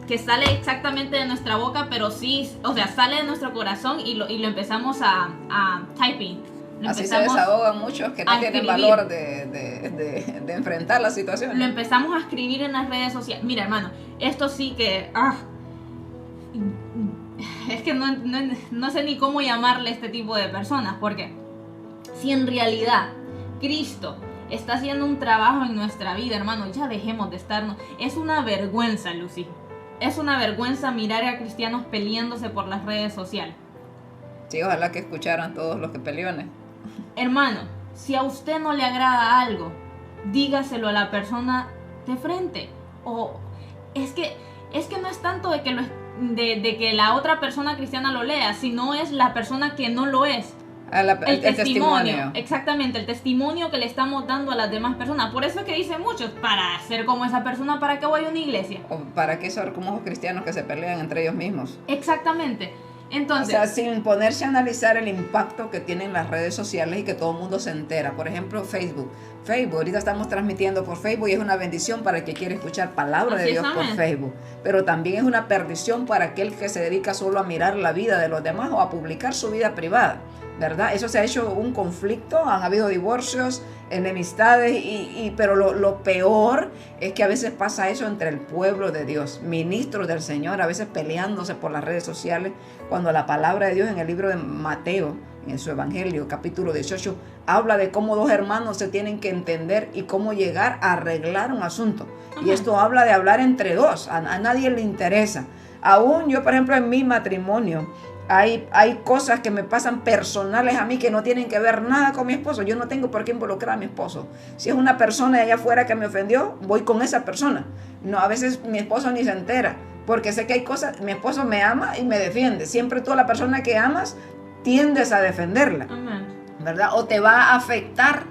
que sale exactamente de nuestra boca, pero sí, o sea, sale de nuestro corazón y lo empezamos a typing. Así se desahogan muchos que no tienen valor de enfrentar la situación. Lo empezamos a escribir en las redes sociales. Mira, hermano, esto sí que... es que no sé ni cómo llamarle a este tipo de personas, porque si en realidad Cristo está haciendo un trabajo en nuestra vida, hermano, ya dejemos de estarnos. Es una vergüenza, Lucy. Es una vergüenza mirar a cristianos peleándose por las redes sociales. Sí, ojalá que escucharan todos los que peleones. Hermano, si a usted no le agrada algo, dígaselo a la persona de frente. O es que no es tanto de que la otra persona cristiana lo lea, sino es la persona que no lo es. El testimonio. Exactamente, el testimonio que le estamos dando a las demás personas. Por eso es que dicen muchos, para ser como esa persona, ¿para qué voy a una iglesia? O para qué ser como los cristianos que se pelean entre ellos mismos. Exactamente. Entonces, o sea, sin ponerse a analizar el impacto que tienen las redes sociales y que todo el mundo se entera. Por ejemplo, Facebook, ahorita estamos transmitiendo por Facebook y es una bendición para el que quiere escuchar palabra de Dios por Facebook. Pero también es una perdición para aquel que se dedica solo a mirar la vida de los demás o a publicar su vida privada, ¿verdad? Eso se ha hecho un conflicto, han habido divorcios, enemistades, pero lo peor es que a veces pasa eso entre el pueblo de Dios, ministros del Señor, a veces peleándose por las redes sociales, cuando la palabra de Dios en el libro de Mateo, en su Evangelio, capítulo 18, habla de cómo dos hermanos se tienen que entender y cómo llegar a arreglar un asunto. Y esto habla de hablar entre dos, a nadie le interesa. Aún yo, por ejemplo, en mi matrimonio, Hay cosas que me pasan personales a mí que no tienen que ver nada con mi esposo. Yo no tengo por qué involucrar a mi esposo. Si es una persona de allá afuera que me ofendió, voy con esa persona. No, a veces mi esposo ni se entera, porque sé que hay cosas, mi esposo me ama y me defiende. Siempre tú a la persona que amas tiendes a defenderla, ¿verdad? O te va a afectar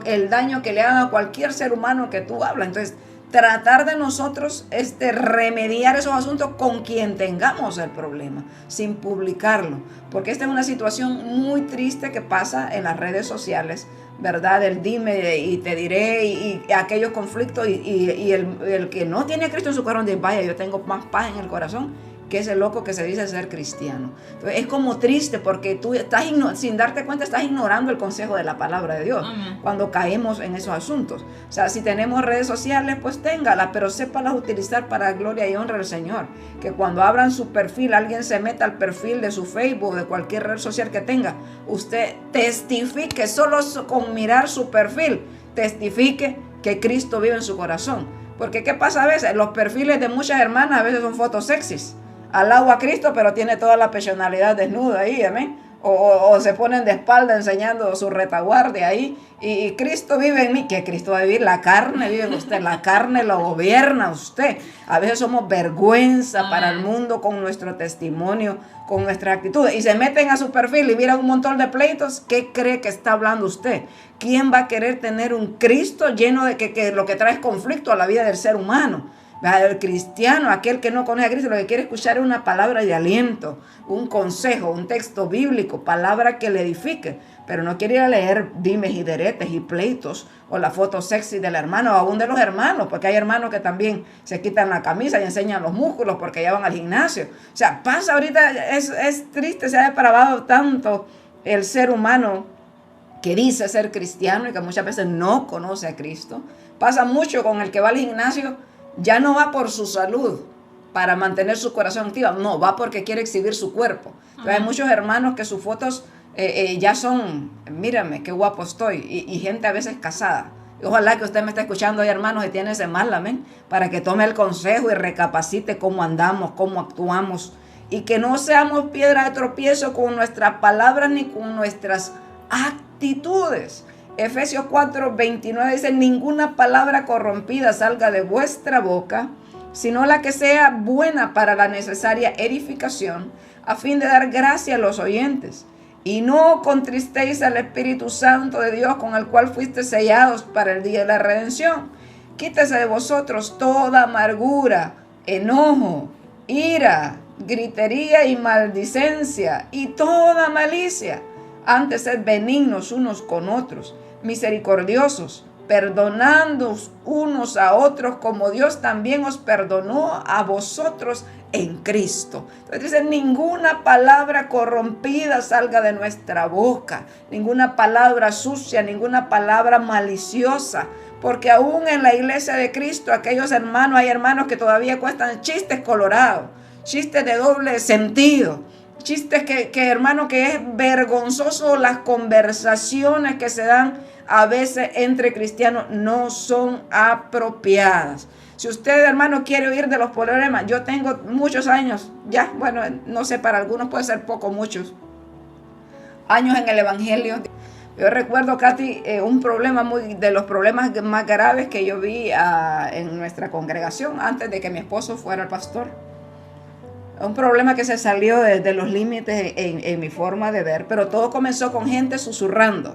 el daño que le haga a cualquier ser humano que tú hablas. Entonces, tratar de nosotros remediar esos asuntos con quien tengamos el problema, sin publicarlo, porque esta es una situación muy triste que pasa en las redes sociales, ¿verdad? El dime y te diré y aquellos conflictos y el que no tiene a Cristo en su corazón dice, vaya, yo tengo más paz en el corazón que ese loco que se dice ser cristiano. Entonces, es como triste porque tú estás sin darte cuenta estás ignorando el consejo de la palabra de Dios. Amén. Cuando caemos en esos asuntos. O sea, si tenemos redes sociales, pues téngalas, pero sépalas utilizar para gloria y honra del Señor. Que cuando abran su perfil, alguien se meta al perfil de su Facebook, de cualquier red social que tenga, usted testifique, solo con mirar su perfil, testifique que Cristo vive en su corazón. Porque ¿qué pasa a veces? Los perfiles de muchas hermanas a veces son fotos sexys. Alabo a Cristo, pero tiene toda la personalidad desnuda ahí, amén. O se ponen de espalda enseñando su retaguardia ahí. Y Cristo vive en mí. ¿Qué Cristo va a vivir? La carne vive en usted. La carne lo gobierna usted. A veces somos vergüenza para el mundo con nuestro testimonio, con nuestras actitudes. Y se meten a su perfil y miran un montón de pleitos. ¿Qué cree que está hablando usted? ¿Quién va a querer tener un Cristo lleno de que lo que trae es conflicto a la vida del ser humano? El cristiano, aquel que no conoce a Cristo, lo que quiere escuchar es una palabra de aliento, un consejo, un texto bíblico, palabra que le edifique, pero no quiere ir a leer dimes y diretes y pleitos o la foto sexy del hermano o aún de los hermanos, porque hay hermanos que también se quitan la camisa y enseñan los músculos porque ya van al gimnasio. O sea, pasa ahorita, es triste, se ha depravado tanto el ser humano que dice ser cristiano y que muchas veces no conoce a Cristo. Pasa mucho con el que va al gimnasio. Ya no va por su salud para mantener su corazón activo, no, va porque quiere exhibir su cuerpo. Entonces, hay muchos hermanos que sus fotos ya son, mírame, qué guapo estoy, y gente a veces casada. Ojalá que usted me esté escuchando, hay hermanos que tienen ese mal, amén, para que tome el consejo y recapacite cómo andamos, cómo actuamos, y que no seamos piedra de tropiezo con nuestras palabras ni con nuestras actitudes. Efesios 4:29 dice, ninguna palabra corrompida salga de vuestra boca, sino la que sea buena para la necesaria edificación, a fin de dar gracia a los oyentes. Y no contristéis al Espíritu Santo de Dios, con el cual fuiste sellados para el día de la redención. Quítese de vosotros toda amargura, enojo, ira, gritería y maldicencia, y toda malicia. Antes sed benignos unos con otros, misericordiosos, perdonándoos unos a otros como Dios también os perdonó a vosotros en Cristo. Entonces dice, ninguna palabra corrompida salga de nuestra boca, ninguna palabra sucia, ninguna palabra maliciosa, porque aún en la iglesia de Cristo, aquellos hermanos, hay hermanos que todavía cuestan chistes colorados, chistes de doble sentido, chistes que hermano, que es vergonzoso. Las conversaciones que se dan a veces entre cristianos no son apropiadas. Si usted, hermano, quiere oír de los problemas, yo tengo muchos años, ya, bueno, no sé, para algunos puede ser poco, muchos años en el evangelio. Yo recuerdo, Katy, un problema de los problemas más graves que yo vi en nuestra congregación antes de que mi esposo fuera el pastor. Un problema que se salió de los límites en mi forma de ver, pero todo comenzó con gente susurrando.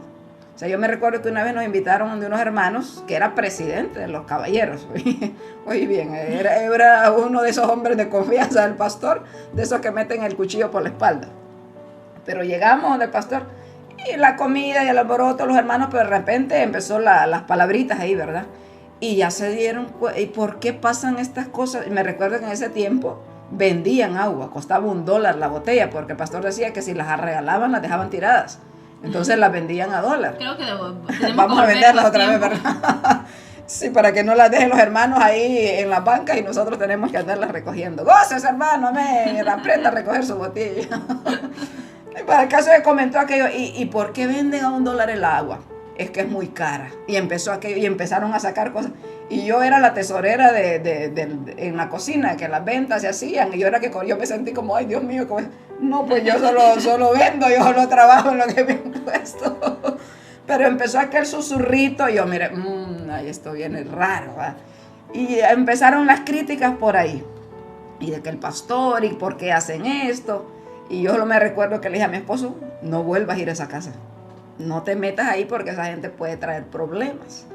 O sea, yo me recuerdo que una vez nos invitaron de unos hermanos que era presidente de los caballeros. Muy bien, era uno de esos hombres de confianza del pastor, de esos que meten el cuchillo por la espalda. Pero llegamos donde el pastor y la comida y el alboroto, los hermanos, pero de repente empezó las palabritas ahí, ¿verdad? Y ya se dieron cuenta, ¿y por qué pasan estas cosas? Y me recuerdo que en ese tiempo vendían agua, costaba $1 la botella, porque el pastor decía que si las regalaban las dejaban tiradas. Entonces las vendían a $1. Creo que vamos a venderlas otra vez, ¿verdad? Sí, para que no las dejen los hermanos ahí en las bancas y nosotros tenemos que andarlas recogiendo. ¡Goces, hermano! Amén. Aprenda a recoger su botella. Y para el caso que comentó aquello, ¿y por qué venden a $1 el agua? Es que es muy cara. Y empezó aquello y empezaron a sacar cosas. Y yo era la tesorera en la cocina, que las ventas se hacían. Y yo era que yo me sentí como, ay, Dios mío, No, pues yo solo vendo, yo solo trabajo en lo que me han puesto. Pero empezó aquel susurrito y yo, mire, ay, esto viene raro, ¿va? Y empezaron las críticas por ahí. Y de que el pastor, y por qué hacen esto. Y yo solo me recuerdo que le dije a mi esposo, no vuelvas a ir a esa casa. No te metas ahí porque esa gente puede traer problemas.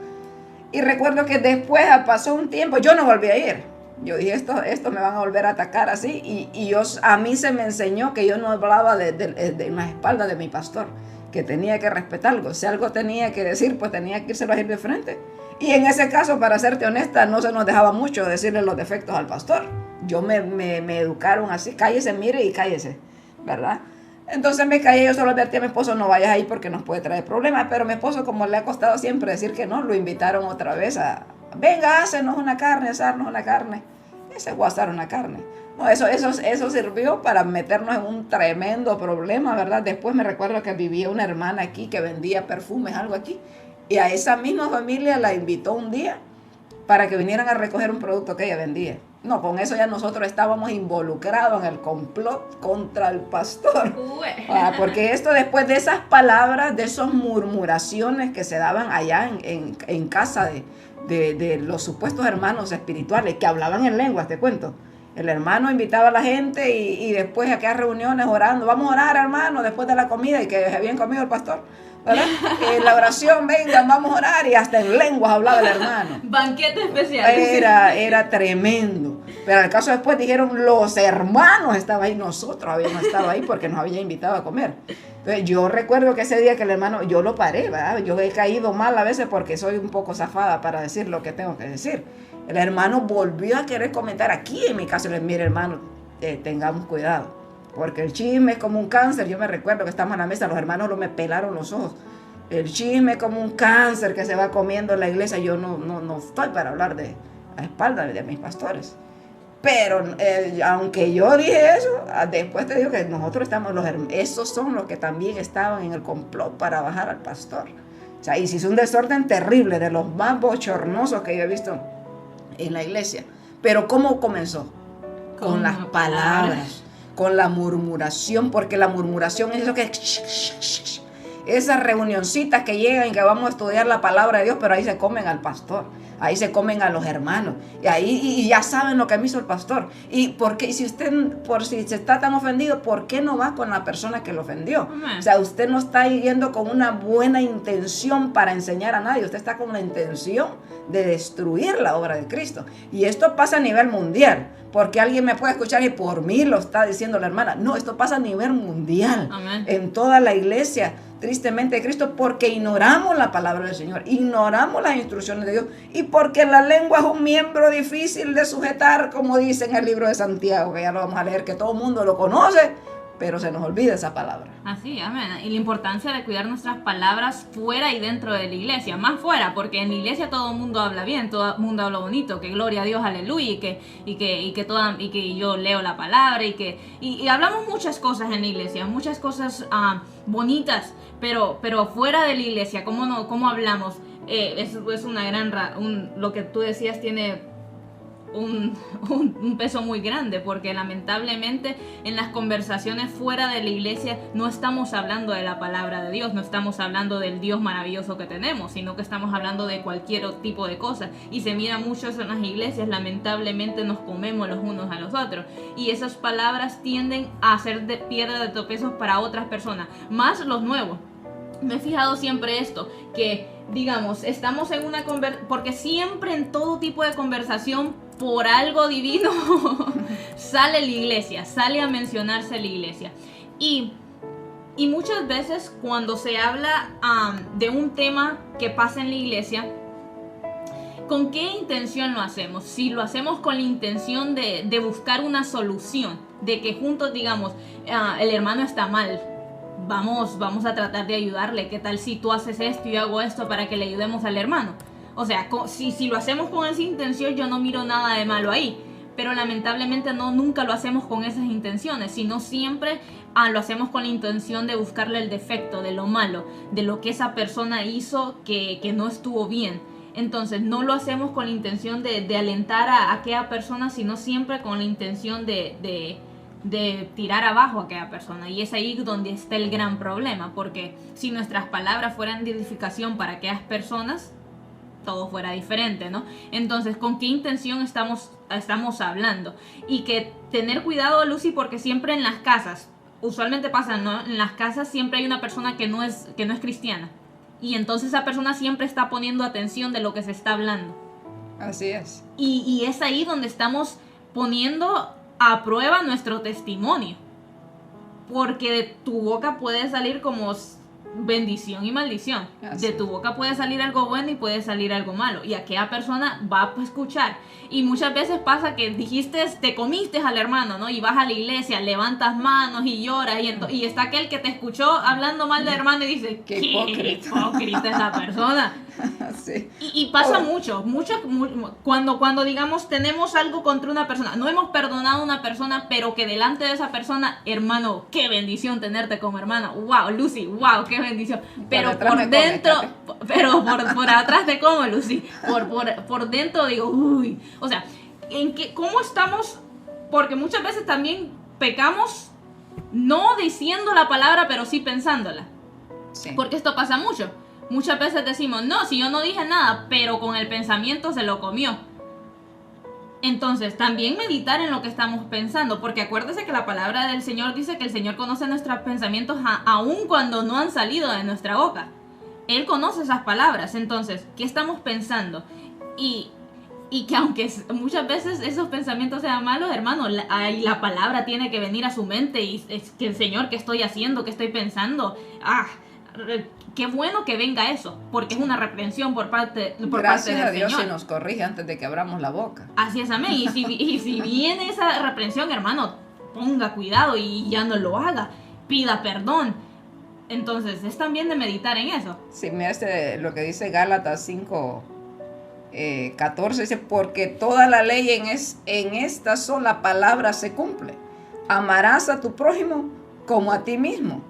Y recuerdo que después pasó un tiempo, yo no volví a ir. Yo dije, esto me van a volver a atacar así. Y a mí se me enseñó que yo no hablaba de las espaldas de mi pastor, que tenía que respetarlo. Si algo tenía que decir, pues tenía que írselo a ir de frente. Y en ese caso, para serte honesta, no se nos dejaba mucho decirle los defectos al pastor. Me educaron así, cállese, mire y cállese, ¿verdad? Entonces me callé, yo solo advertí a mi esposo, no vayas ahí porque nos puede traer problemas. Pero mi esposo, como le ha costado siempre decir que no, lo invitaron otra vez venga, hácenos una carne, asarnos una carne. Ese fue a asar una carne. No, eso sirvió para meternos en un tremendo problema, ¿verdad? Después me recuerdo que vivía una hermana aquí que vendía perfumes, algo aquí. Y a esa misma familia la invitó un día para que vinieran a recoger un producto que ella vendía. No, con eso ya nosotros estábamos involucrados en el complot contra el pastor. Porque esto después de esas palabras, de esas murmuraciones que se daban allá en casa de los supuestos hermanos espirituales que hablaban en lenguas, te cuento. El hermano invitaba a la gente y después de aquellas reuniones orando, vamos a orar, hermano, después de la comida, y que habían comido el pastor, ¿verdad? La oración, venga, vamos a orar, y hasta en lenguas hablaba el hermano. Banquete especial. Era tremendo. Pero al caso después dijeron, los hermanos estaban ahí, nosotros habíamos estado ahí porque nos había invitado a comer. Entonces, yo recuerdo que ese día que el hermano, yo lo paré, ¿verdad? Yo he caído mal a veces porque soy un poco zafada para decir lo que tengo que decir. El hermano volvió a querer comentar aquí en mi caso, le dije, mire hermano, tengamos cuidado, porque el chisme es como un cáncer. Yo me recuerdo que estamos en la mesa, los hermanos me pelaron los ojos. El chisme es como un cáncer que se va comiendo en la iglesia. Yo no estoy para hablar a espaldas de mis pastores. Pero aunque yo dije eso, después te digo que nosotros estamos, esos son los que también estaban en el complot para bajar al pastor. O sea, y se hizo un desorden terrible, de los más bochornosos que yo he visto en la iglesia. Pero ¿cómo comenzó? Con las palabras, con la murmuración, porque la murmuración es eso que... Esas reunioncitas que llegan y que vamos a estudiar la palabra de Dios, pero ahí se comen al pastor, ahí se comen a los hermanos, y ya saben lo que me hizo el pastor. Y porque si se está tan ofendido, ¿por qué no va con la persona que lo ofendió? O sea, usted no está yendo con una buena intención para enseñar a nadie, usted está con la intención de destruir la obra de Cristo. Y esto pasa a nivel mundial, porque alguien me puede escuchar y por mí lo está diciendo la hermana. No, esto pasa a nivel mundial. Amén. En toda la iglesia, tristemente, de Cristo, porque ignoramos la palabra del Señor, ignoramos las instrucciones de Dios, y porque la lengua es un miembro difícil de sujetar, como dice en el libro de Santiago, que ya lo vamos a leer, que todo el mundo lo conoce, pero se nos olvida esa palabra. Así, amén. Y la importancia de cuidar nuestras palabras fuera y dentro de la iglesia, más fuera, porque en la iglesia todo el mundo habla bien, todo el mundo habla bonito, que gloria a Dios, aleluya, y que yo leo la palabra, y hablamos muchas cosas en la iglesia, muchas cosas bonitas, pero fuera de la iglesia, ¿cómo hablamos? Es una gran... lo que tú decías tiene un peso muy grande, porque lamentablemente en las conversaciones fuera de la iglesia no estamos hablando de la palabra de Dios, no estamos hablando del Dios maravilloso que tenemos, sino que estamos hablando de cualquier tipo de cosa, y se mira mucho eso en las iglesias. Lamentablemente nos comemos los unos a los otros, y esas palabras tienden a ser de piedra de tropezos para otras personas, más los nuevos. Me he fijado siempre esto, que digamos, estamos en una conversación, porque siempre en todo tipo de conversación, por algo divino, sale la iglesia, sale a mencionarse la iglesia. Y muchas veces cuando se habla de un tema que pasa en la iglesia, ¿con qué intención lo hacemos? Si lo hacemos con la intención de buscar una solución, de que juntos digamos, el hermano está mal, vamos a tratar de ayudarle. ¿Qué tal si tú haces esto y yo hago esto para que le ayudemos al hermano? O sea, si lo hacemos con esa intención, yo no miro nada de malo ahí. Pero lamentablemente nunca lo hacemos con esas intenciones, sino siempre lo hacemos con la intención de buscarle el defecto, de lo malo, de lo que esa persona hizo que no estuvo bien. Entonces no lo hacemos con la intención de alentar a aquella persona, sino siempre con la intención de de tirar abajo a aquella persona. Y es ahí donde está el gran problema, porque si nuestras palabras fueran de edificación para aquellas personas, todo fuera diferente, ¿no? Entonces, ¿con qué intención estamos hablando? Y que tener cuidado, Lucy, porque siempre en las casas, usualmente pasa, ¿no? En las casas siempre hay una persona que no es cristiana. Y entonces esa persona siempre está poniendo atención de lo que se está hablando. Así es. Y es ahí donde estamos poniendo a prueba nuestro testimonio. Porque de tu boca puede salir como bendición y maldición. Así De tu boca puede salir algo bueno y puede salir algo malo. Y aquella persona va a escuchar. Y muchas veces pasa que te comiste al hermano, ¿no? Y vas a la iglesia, levantas manos y lloras. Y está aquel que te escuchó hablando mal del hermano y dice, qué hipócrita es la persona. Sí. Y pasa mucho, cuando digamos tenemos algo contra una persona, no hemos perdonado a una persona, pero que delante de esa persona, hermano, qué bendición tenerte como hermano, wow, Lucy, wow, qué bendición, pero por dentro, pero por atrás te como, Lucy, por dentro digo, uy, o sea, ¿cómo estamos? Porque muchas veces también pecamos no diciendo la palabra, pero sí pensándola, Sí. porque esto pasa mucho. Muchas veces decimos, no, si yo no dije nada, pero con el pensamiento se lo comió. Entonces, también meditar en lo que estamos pensando, porque acuérdese que la palabra del Señor dice que el Señor conoce nuestros pensamientos aun cuando no han salido de nuestra boca. Él conoce esas palabras. Entonces, ¿qué estamos pensando? Y que aunque muchas veces esos pensamientos sean malos, hermano, la palabra tiene que venir a su mente y es que el Señor, ¿qué estoy haciendo? ¿Qué estoy pensando? Qué bueno que venga eso, porque es una reprensión por parte del Señor. Gracias a Dios se nos corrige antes de que abramos la boca. Así es, amén. Y si viene esa reprensión, hermano, ponga cuidado y ya no lo haga. Pida perdón. Entonces, es también de meditar en eso. Sí, mira lo que dice Gálatas 5, 14, dice, porque toda la ley en esta sola palabra se cumple. Amarás a tu prójimo como a ti mismo.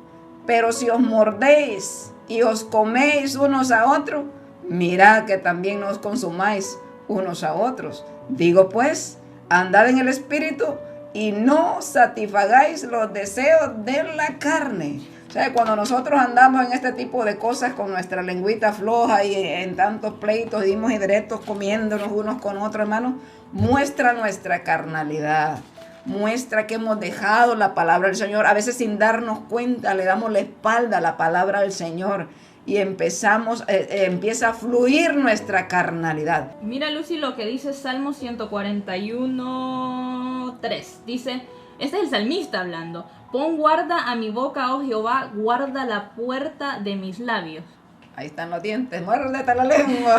Pero si os mordéis y os coméis unos a otros, mirad que también no os consumáis unos a otros. Digo pues, andad en el espíritu y no satisfagáis los deseos de la carne. O sea, cuando nosotros andamos en este tipo de cosas con nuestra lengüita floja y en tantos pleitos, dimos y directos, comiéndonos unos con otros, hermanos, muestra nuestra carnalidad. Muestra que hemos dejado la palabra del Señor. A veces sin darnos cuenta le damos la espalda a la palabra del Señor y empieza a fluir nuestra carnalidad. Mira, Lucy, lo que dice Salmo 141:3. Dice, este es el salmista hablando. Pon guarda a mi boca, oh Jehová, guarda la puerta de mis labios. Ahí están los dientes, muérdete la lengua.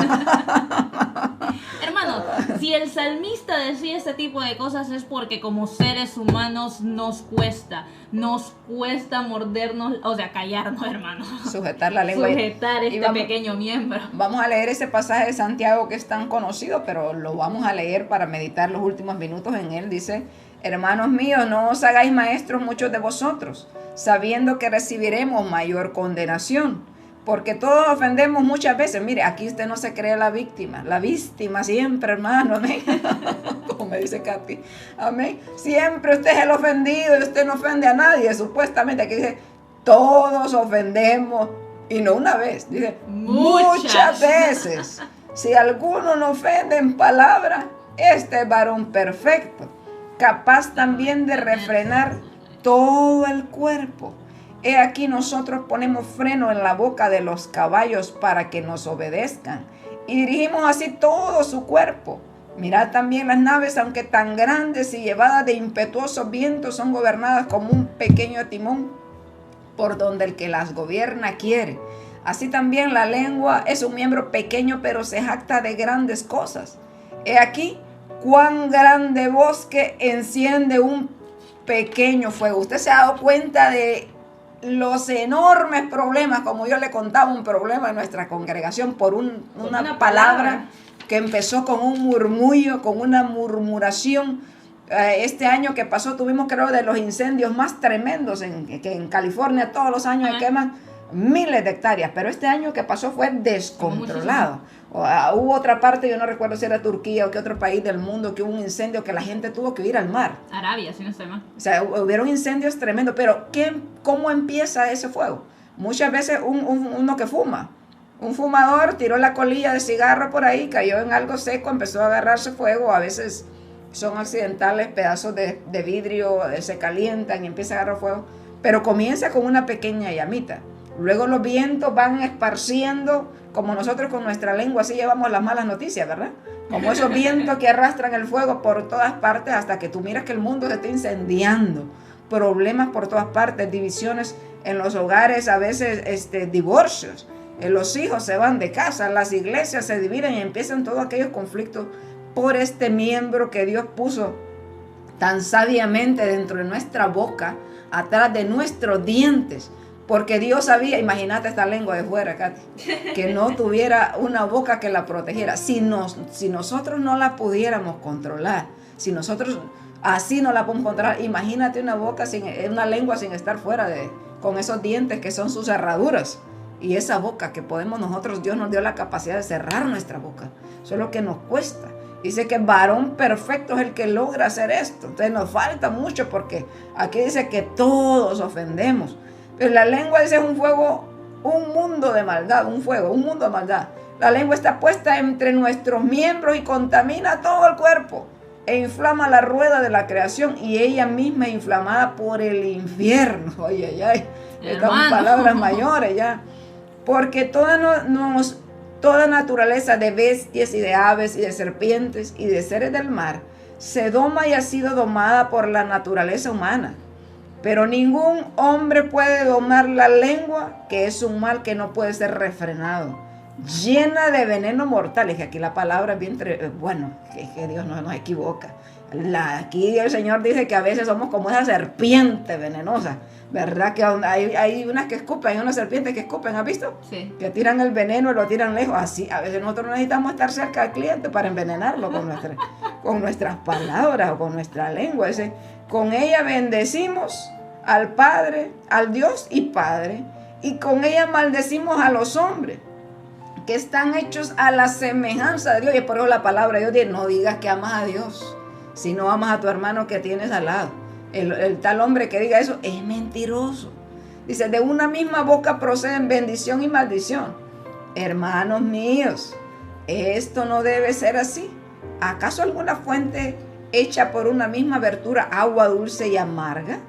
Hermano, si el salmista decía este tipo de cosas es porque como seres humanos nos cuesta mordernos, o sea, callarnos, hermano. Sujetar la lengua. Sujetar este pequeño miembro. Vamos a leer ese pasaje de Santiago que es tan conocido, pero lo vamos a leer para meditar los últimos minutos en él. Dice, hermanos míos, no os hagáis maestros muchos de vosotros, sabiendo que recibiremos mayor condenación. Porque todos ofendemos muchas veces. Mire, aquí usted no se cree la víctima. La víctima siempre, hermano. Amén. Como me dice Katy. Amén. Siempre usted es el ofendido y usted no ofende a nadie. Supuestamente aquí dice, todos ofendemos. Y no una vez. Dice, muchas veces. Si alguno no ofende en palabra, este es varón perfecto, capaz también de refrenar todo el cuerpo. He aquí nosotros ponemos freno en la boca de los caballos para que nos obedezcan y dirigimos así todo su cuerpo. Mirad también las naves, aunque tan grandes y llevadas de impetuosos vientos, son gobernadas como un pequeño timón por donde el que las gobierna quiere. Así también la lengua es un miembro pequeño, pero se jacta de grandes cosas. He aquí cuán grande bosque enciende un pequeño fuego. Usted se ha dado cuenta de los enormes problemas, como yo le contaba un problema en nuestra congregación por una palabra que empezó con un murmullo, con una murmuración. Este año que pasó tuvimos, creo, de los incendios más tremendos que en California todos los años queman. miles de hectáreas, pero este año que pasó fue descontrolado. Hubo otra parte, yo no recuerdo si era Turquía o qué otro país del mundo, que hubo un incendio que la gente tuvo que ir al mar. Arabia, si no estoy mal. O sea, hubieron incendios tremendos, pero ¿cómo empieza ese fuego? Muchas veces uno que fuma, un fumador tiró la colilla de cigarro por ahí, cayó en algo seco, empezó a agarrarse fuego, a veces son accidentales, pedazos de vidrio se calientan y empieza a agarrar fuego, pero comienza con una pequeña llamita. Luego los vientos van esparciendo, como nosotros con nuestra lengua así llevamos las malas noticias, ¿verdad? Como esos vientos que arrastran el fuego por todas partes hasta que tú miras que el mundo se está incendiando. Problemas por todas partes, divisiones en los hogares, a veces divorcios. Los hijos se van de casa, las iglesias se dividen y empiezan todos aquellos conflictos por este miembro que Dios puso tan sabiamente dentro de nuestra boca, atrás de nuestros dientes. Porque Dios sabía, imagínate esta lengua de fuera, Katy, que no tuviera una boca que la protegiera. Si nosotros no la pudiéramos controlar, si nosotros así no la podemos controlar, imagínate una lengua sin estar fuera con esos dientes que son sus cerraduras. Y esa boca que podemos nosotros, Dios nos dio la capacidad de cerrar nuestra boca. Eso es lo que nos cuesta. Dice que varón perfecto es el que logra hacer esto. Entonces nos falta mucho porque aquí dice que todos ofendemos. Pero la lengua dice es un fuego, un mundo de maldad, un mundo de maldad. La lengua está puesta entre nuestros miembros y contamina todo el cuerpo e inflama la rueda de la creación y ella misma es inflamada por el infierno. Ay, estas palabras mayores ya. Porque toda naturaleza de bestias y de aves y de serpientes y de seres del mar se doma y ha sido domada por la naturaleza humana. Pero ningún hombre puede domar la lengua, que es un mal que no puede ser refrenado, llena de veneno mortal. Y que aquí la palabra es bien, que Dios no nos equivoca. Aquí el Señor dice que a veces somos como esa serpiente venenosa, ¿verdad? Que hay unas que escupen, hay unas serpientes que escupen, ¿has visto? Sí. Que tiran el veneno y lo tiran lejos. Así, a veces nosotros necesitamos estar cerca del cliente para envenenarlo con nuestras palabras o con nuestra lengua. Con ella bendecimos al Padre, al Dios y Padre, y con ella maldecimos a los hombres que están hechos a la semejanza de Dios. Y por eso la palabra de Dios dice, no digas que amas a Dios, si no amas a tu hermano que tienes al lado. El tal hombre que diga eso es mentiroso. Dice, de una misma boca proceden bendición y maldición. Hermanos míos, esto no debe ser así. ¿Acaso alguna fuente hecha por una misma abertura, agua dulce y amarga?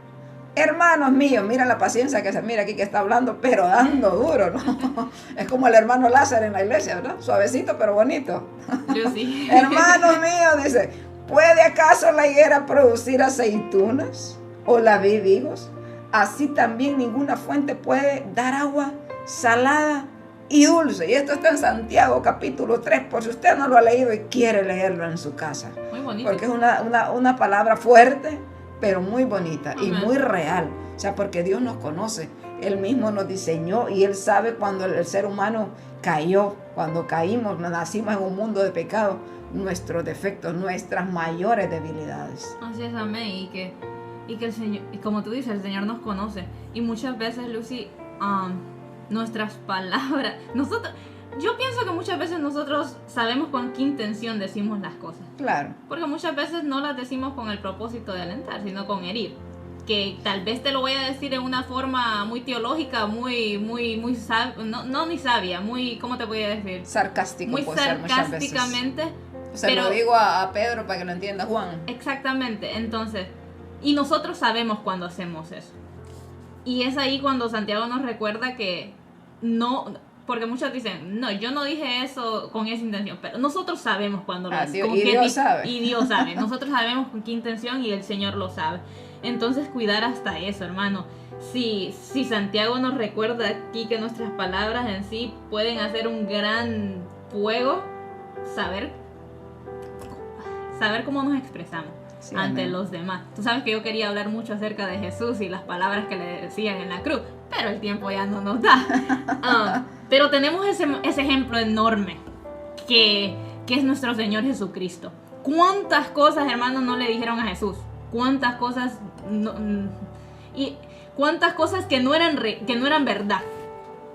Hermanos míos, mira la paciencia que se mira aquí que está hablando, pero dando duro, ¿no? Es como el hermano Lázaro en la iglesia, ¿verdad? Suavecito, pero bonito. Yo sí. Hermanos míos, dice, ¿puede acaso la higuera producir aceitunas o la vid higos? Así también ninguna fuente puede dar agua salada y dulce. Y esto está en Santiago capítulo 3, por si usted no lo ha leído y quiere leerlo en su casa. Muy bonito. Porque es una palabra fuerte, pero muy bonita y muy real. O sea, porque Dios nos conoce. Él mismo nos diseñó y Él sabe cuando el ser humano cayó, cuando caímos, nacimos en un mundo de pecado, nuestros defectos, nuestras mayores debilidades. Así es, amén. Y que el Señor, y como tú dices, el Señor nos conoce. Y muchas veces, Lucy, nuestras palabras, yo pienso que muchas veces nosotros sabemos con qué intención decimos las cosas. Claro. Porque muchas veces no las decimos con el propósito de alentar, sino con herir. Que tal vez te lo voy a decir en una forma muy teológica, muy no ni sabia, muy, ¿cómo te voy a decir? Sarcástico. Muy sarcásticamente. Se lo digo a Pedro para que lo entienda Juan. Exactamente, entonces, y nosotros sabemos cuando hacemos eso. Y es ahí cuando Santiago nos recuerda que no, porque muchos dicen, no, yo no dije eso con esa intención, pero nosotros sabemos cuando lo hacemos. Y Dios sabe. Y Dios sabe, nosotros sabemos con qué intención y el Señor lo sabe. Entonces cuidar hasta eso, hermano. Si Santiago nos recuerda aquí que nuestras palabras en sí pueden hacer un gran fuego, saber cómo nos expresamos ante los demás. Tú sabes que yo quería hablar mucho acerca de Jesús y las palabras que le decían en la cruz, pero el tiempo ya no nos da. Pero tenemos ese ejemplo enorme que es nuestro Señor Jesucristo. ¿Cuántas cosas, hermanos, no le dijeron a Jesús? ¿Cuántas cosas y cuántas cosas que no eran verdad?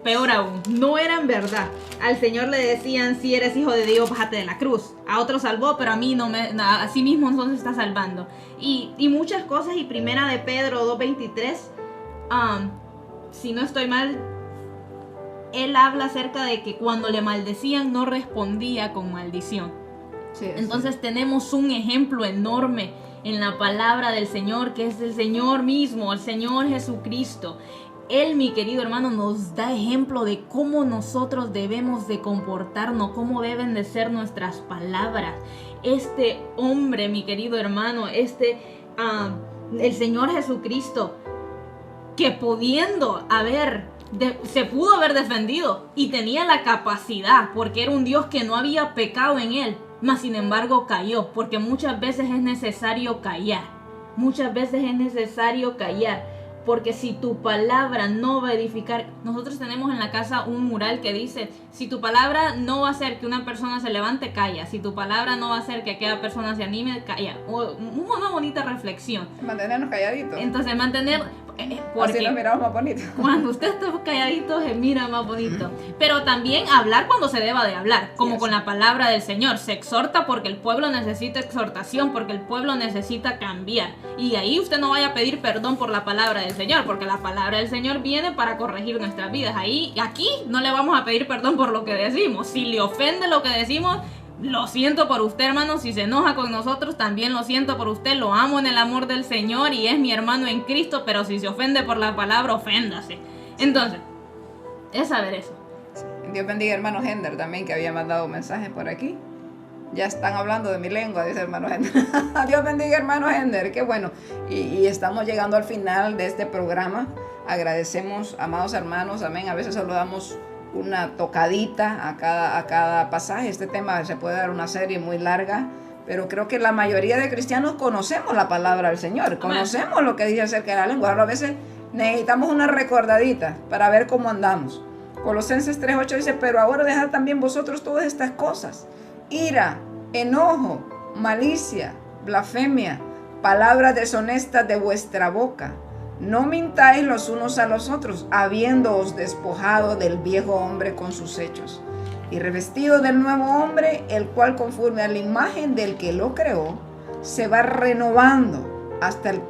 peor aún, no eran verdad. Al Señor le decían, si eres hijo de Dios, bájate de la cruz. A otro salvó, pero a mí no me, a sí mismo no se está salvando. Y muchas cosas, y primera de Pedro 2:23, si no estoy mal, él habla acerca de que cuando le maldecían no respondía con maldición. Sí, Entonces sí. tenemos un ejemplo enorme en la palabra del Señor, que es el Señor mismo, el Señor Jesucristo. Él, mi querido hermano, nos da ejemplo de cómo nosotros debemos de comportarnos, cómo deben de ser nuestras palabras. Este hombre, mi querido hermano, el Señor Jesucristo, que se pudo haber defendido y tenía la capacidad, porque era un Dios que no había pecado en él, mas sin embargo cayó, porque muchas veces es necesario callar. Muchas veces es necesario callar. Porque si tu palabra no va a edificar, nosotros tenemos en la casa un mural que dice, si tu palabra no va a hacer que una persona se levante, calla. Si tu palabra no va a hacer que aquella persona se anime, calla. Una bonita reflexión. Mantenernos calladitos. Entonces así nos miramos más bonito. Cuando usted está calladito se mira más bonito. Pero también hablar cuando se deba de hablar, como Yes. con la palabra del Señor. Se exhorta porque el pueblo necesita exhortación, porque el pueblo necesita cambiar. Y ahí usted no vaya a pedir perdón por la palabra del Señor, porque la palabra del Señor viene para corregir nuestras vidas. Aquí no le vamos a pedir perdón por lo que decimos. Si le ofende lo que decimos, lo siento por usted, hermano. Si se enoja con nosotros, también lo siento por usted. Lo amo en el amor del Señor y es mi hermano en Cristo. Pero si se ofende por la palabra, oféndase. Entonces, es saber eso. Dios bendiga hermano Hender también, que había mandado un mensaje por aquí. Ya están hablando de mi lengua, dice hermano Hender. Dios bendiga hermano Hender, qué bueno. Y estamos llegando al final de este programa. Agradecemos, amados hermanos, amén. A veces solo damos una tocadita a cada pasaje. Este tema se puede dar una serie muy larga, pero creo que la mayoría de cristianos conocemos la palabra del Señor, conocemos lo que dice acerca de la lengua. Ahora a veces necesitamos una recordadita para ver cómo andamos. Colosenses 3:8 dice, pero ahora dejad también vosotros todas estas cosas: ira, enojo, malicia, blasfemia, palabras deshonestas de vuestra boca. No mintáis los unos a los otros, habiéndoos despojado del viejo hombre con sus hechos, y revestido del nuevo hombre, el cual conforme a la imagen del que lo creó, se va renovando hasta el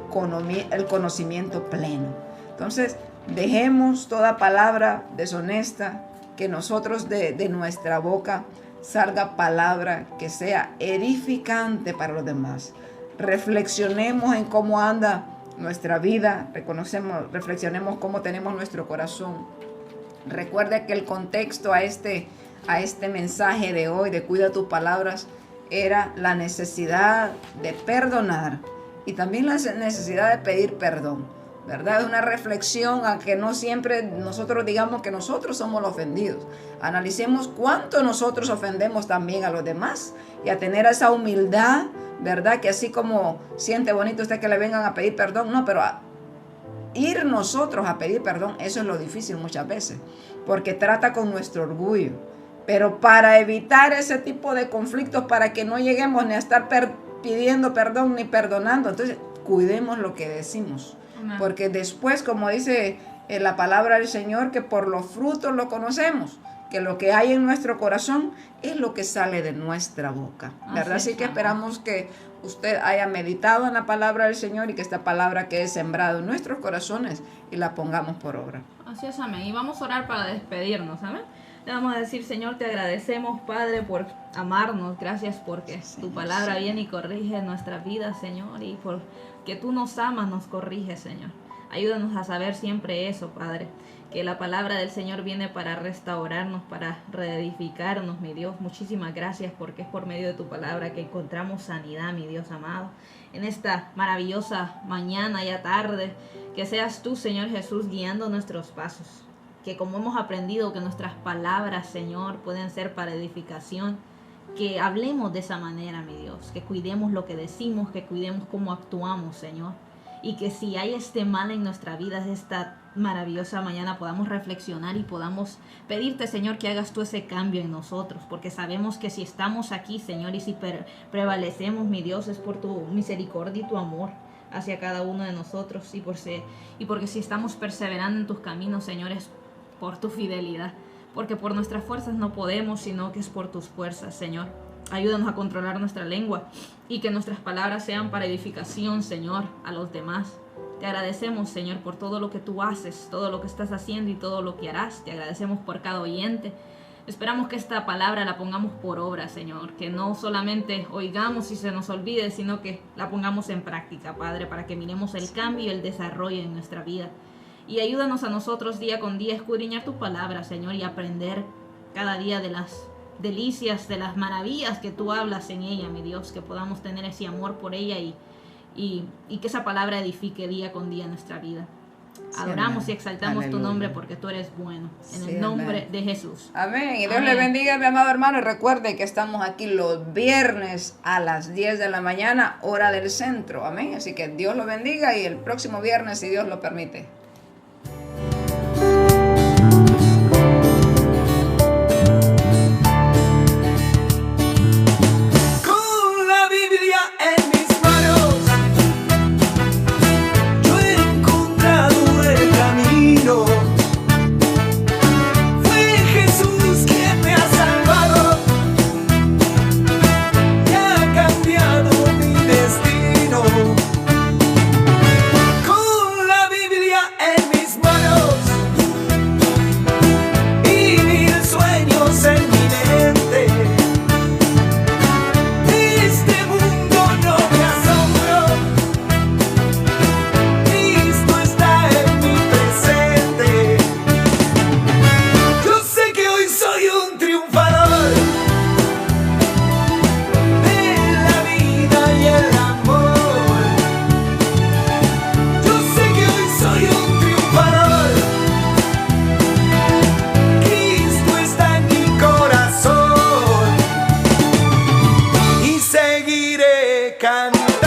conocimiento pleno. Entonces, dejemos toda palabra deshonesta, que nosotros de nuestra boca salga palabra que sea edificante para los demás. Reflexionemos en cómo anda nuestra vida, reflexionemos cómo tenemos nuestro corazón. Recuerda que el contexto a este mensaje de hoy, de cuida tus palabras, era la necesidad de perdonar y también la necesidad de pedir perdón, ¿verdad? Es una reflexión a que no siempre nosotros digamos que nosotros somos los ofendidos. Analicemos cuánto nosotros ofendemos también a los demás y a tener esa humildad, ¿verdad? Que así como siente bonito usted que le vengan a pedir perdón, no, pero ir nosotros a pedir perdón, eso es lo difícil muchas veces, porque trata con nuestro orgullo. Pero para evitar ese tipo de conflictos, para que no lleguemos ni a estar pidiendo perdón ni perdonando, entonces cuidemos lo que decimos. Porque después, como dice la palabra del Señor, que por los frutos lo conocemos, que lo que hay en nuestro corazón es lo que sale de nuestra boca, ¿verdad? Así que esperamos que usted haya meditado en la palabra del Señor y que esta palabra quede sembrada en nuestros corazones y la pongamos por obra. Así es, amén. Y vamos a orar para despedirnos, amén. Le vamos a decir, Señor, te agradecemos, Padre, por amarnos. Gracias porque tu palabra viene y corrige nuestras vidas, Señor, y porque tú nos amas, nos corriges, Señor. Ayúdanos a saber siempre eso, Padre, que la palabra del Señor viene para restaurarnos, para reedificarnos, mi Dios. Muchísimas gracias porque es por medio de tu palabra que encontramos sanidad, mi Dios amado. En esta maravillosa mañana y tarde, que seas tú, Señor Jesús, guiando nuestros pasos. Que como hemos aprendido que nuestras palabras, Señor, pueden ser para edificación, que hablemos de esa manera, mi Dios, que cuidemos lo que decimos, que cuidemos cómo actuamos, Señor, y que si hay mal en nuestra vida, esta maravillosa mañana podamos reflexionar y podamos pedirte, Señor, que hagas tú ese cambio en nosotros, porque sabemos que si estamos aquí, Señor, y si prevalecemos, mi Dios, es por tu misericordia y tu amor hacia cada uno de nosotros, y porque si estamos perseverando en tus caminos, Señor, es por tu fidelidad, porque por nuestras fuerzas no podemos, sino que es por tus fuerzas, Señor. Ayúdanos a controlar nuestra lengua y que nuestras palabras sean para edificación, Señor, a los demás. Te agradecemos, Señor, por todo lo que tú haces, todo lo que estás haciendo y todo lo que harás. Te agradecemos por cada oyente. Esperamos que esta palabra la pongamos por obra, Señor, que no solamente oigamos y se nos olvide, sino que la pongamos en práctica, Padre, para que miremos el cambio y el desarrollo en nuestra vida. Y ayúdanos a nosotros día con día a escudriñar tu palabra, Señor, y aprender cada día de las delicias, de las maravillas que tú hablas en ella, mi Dios, que podamos tener ese amor por ella y que esa palabra edifique día con día nuestra vida. Adoramos y exaltamos tu nombre porque tú eres bueno. En el nombre de Jesús. Amén. Y Dios le bendiga, mi amado hermano. Y recuerde que estamos aquí los viernes a las 10 de la mañana, hora del centro. Amén. Así que Dios lo bendiga y el próximo viernes, si Dios lo permite. Can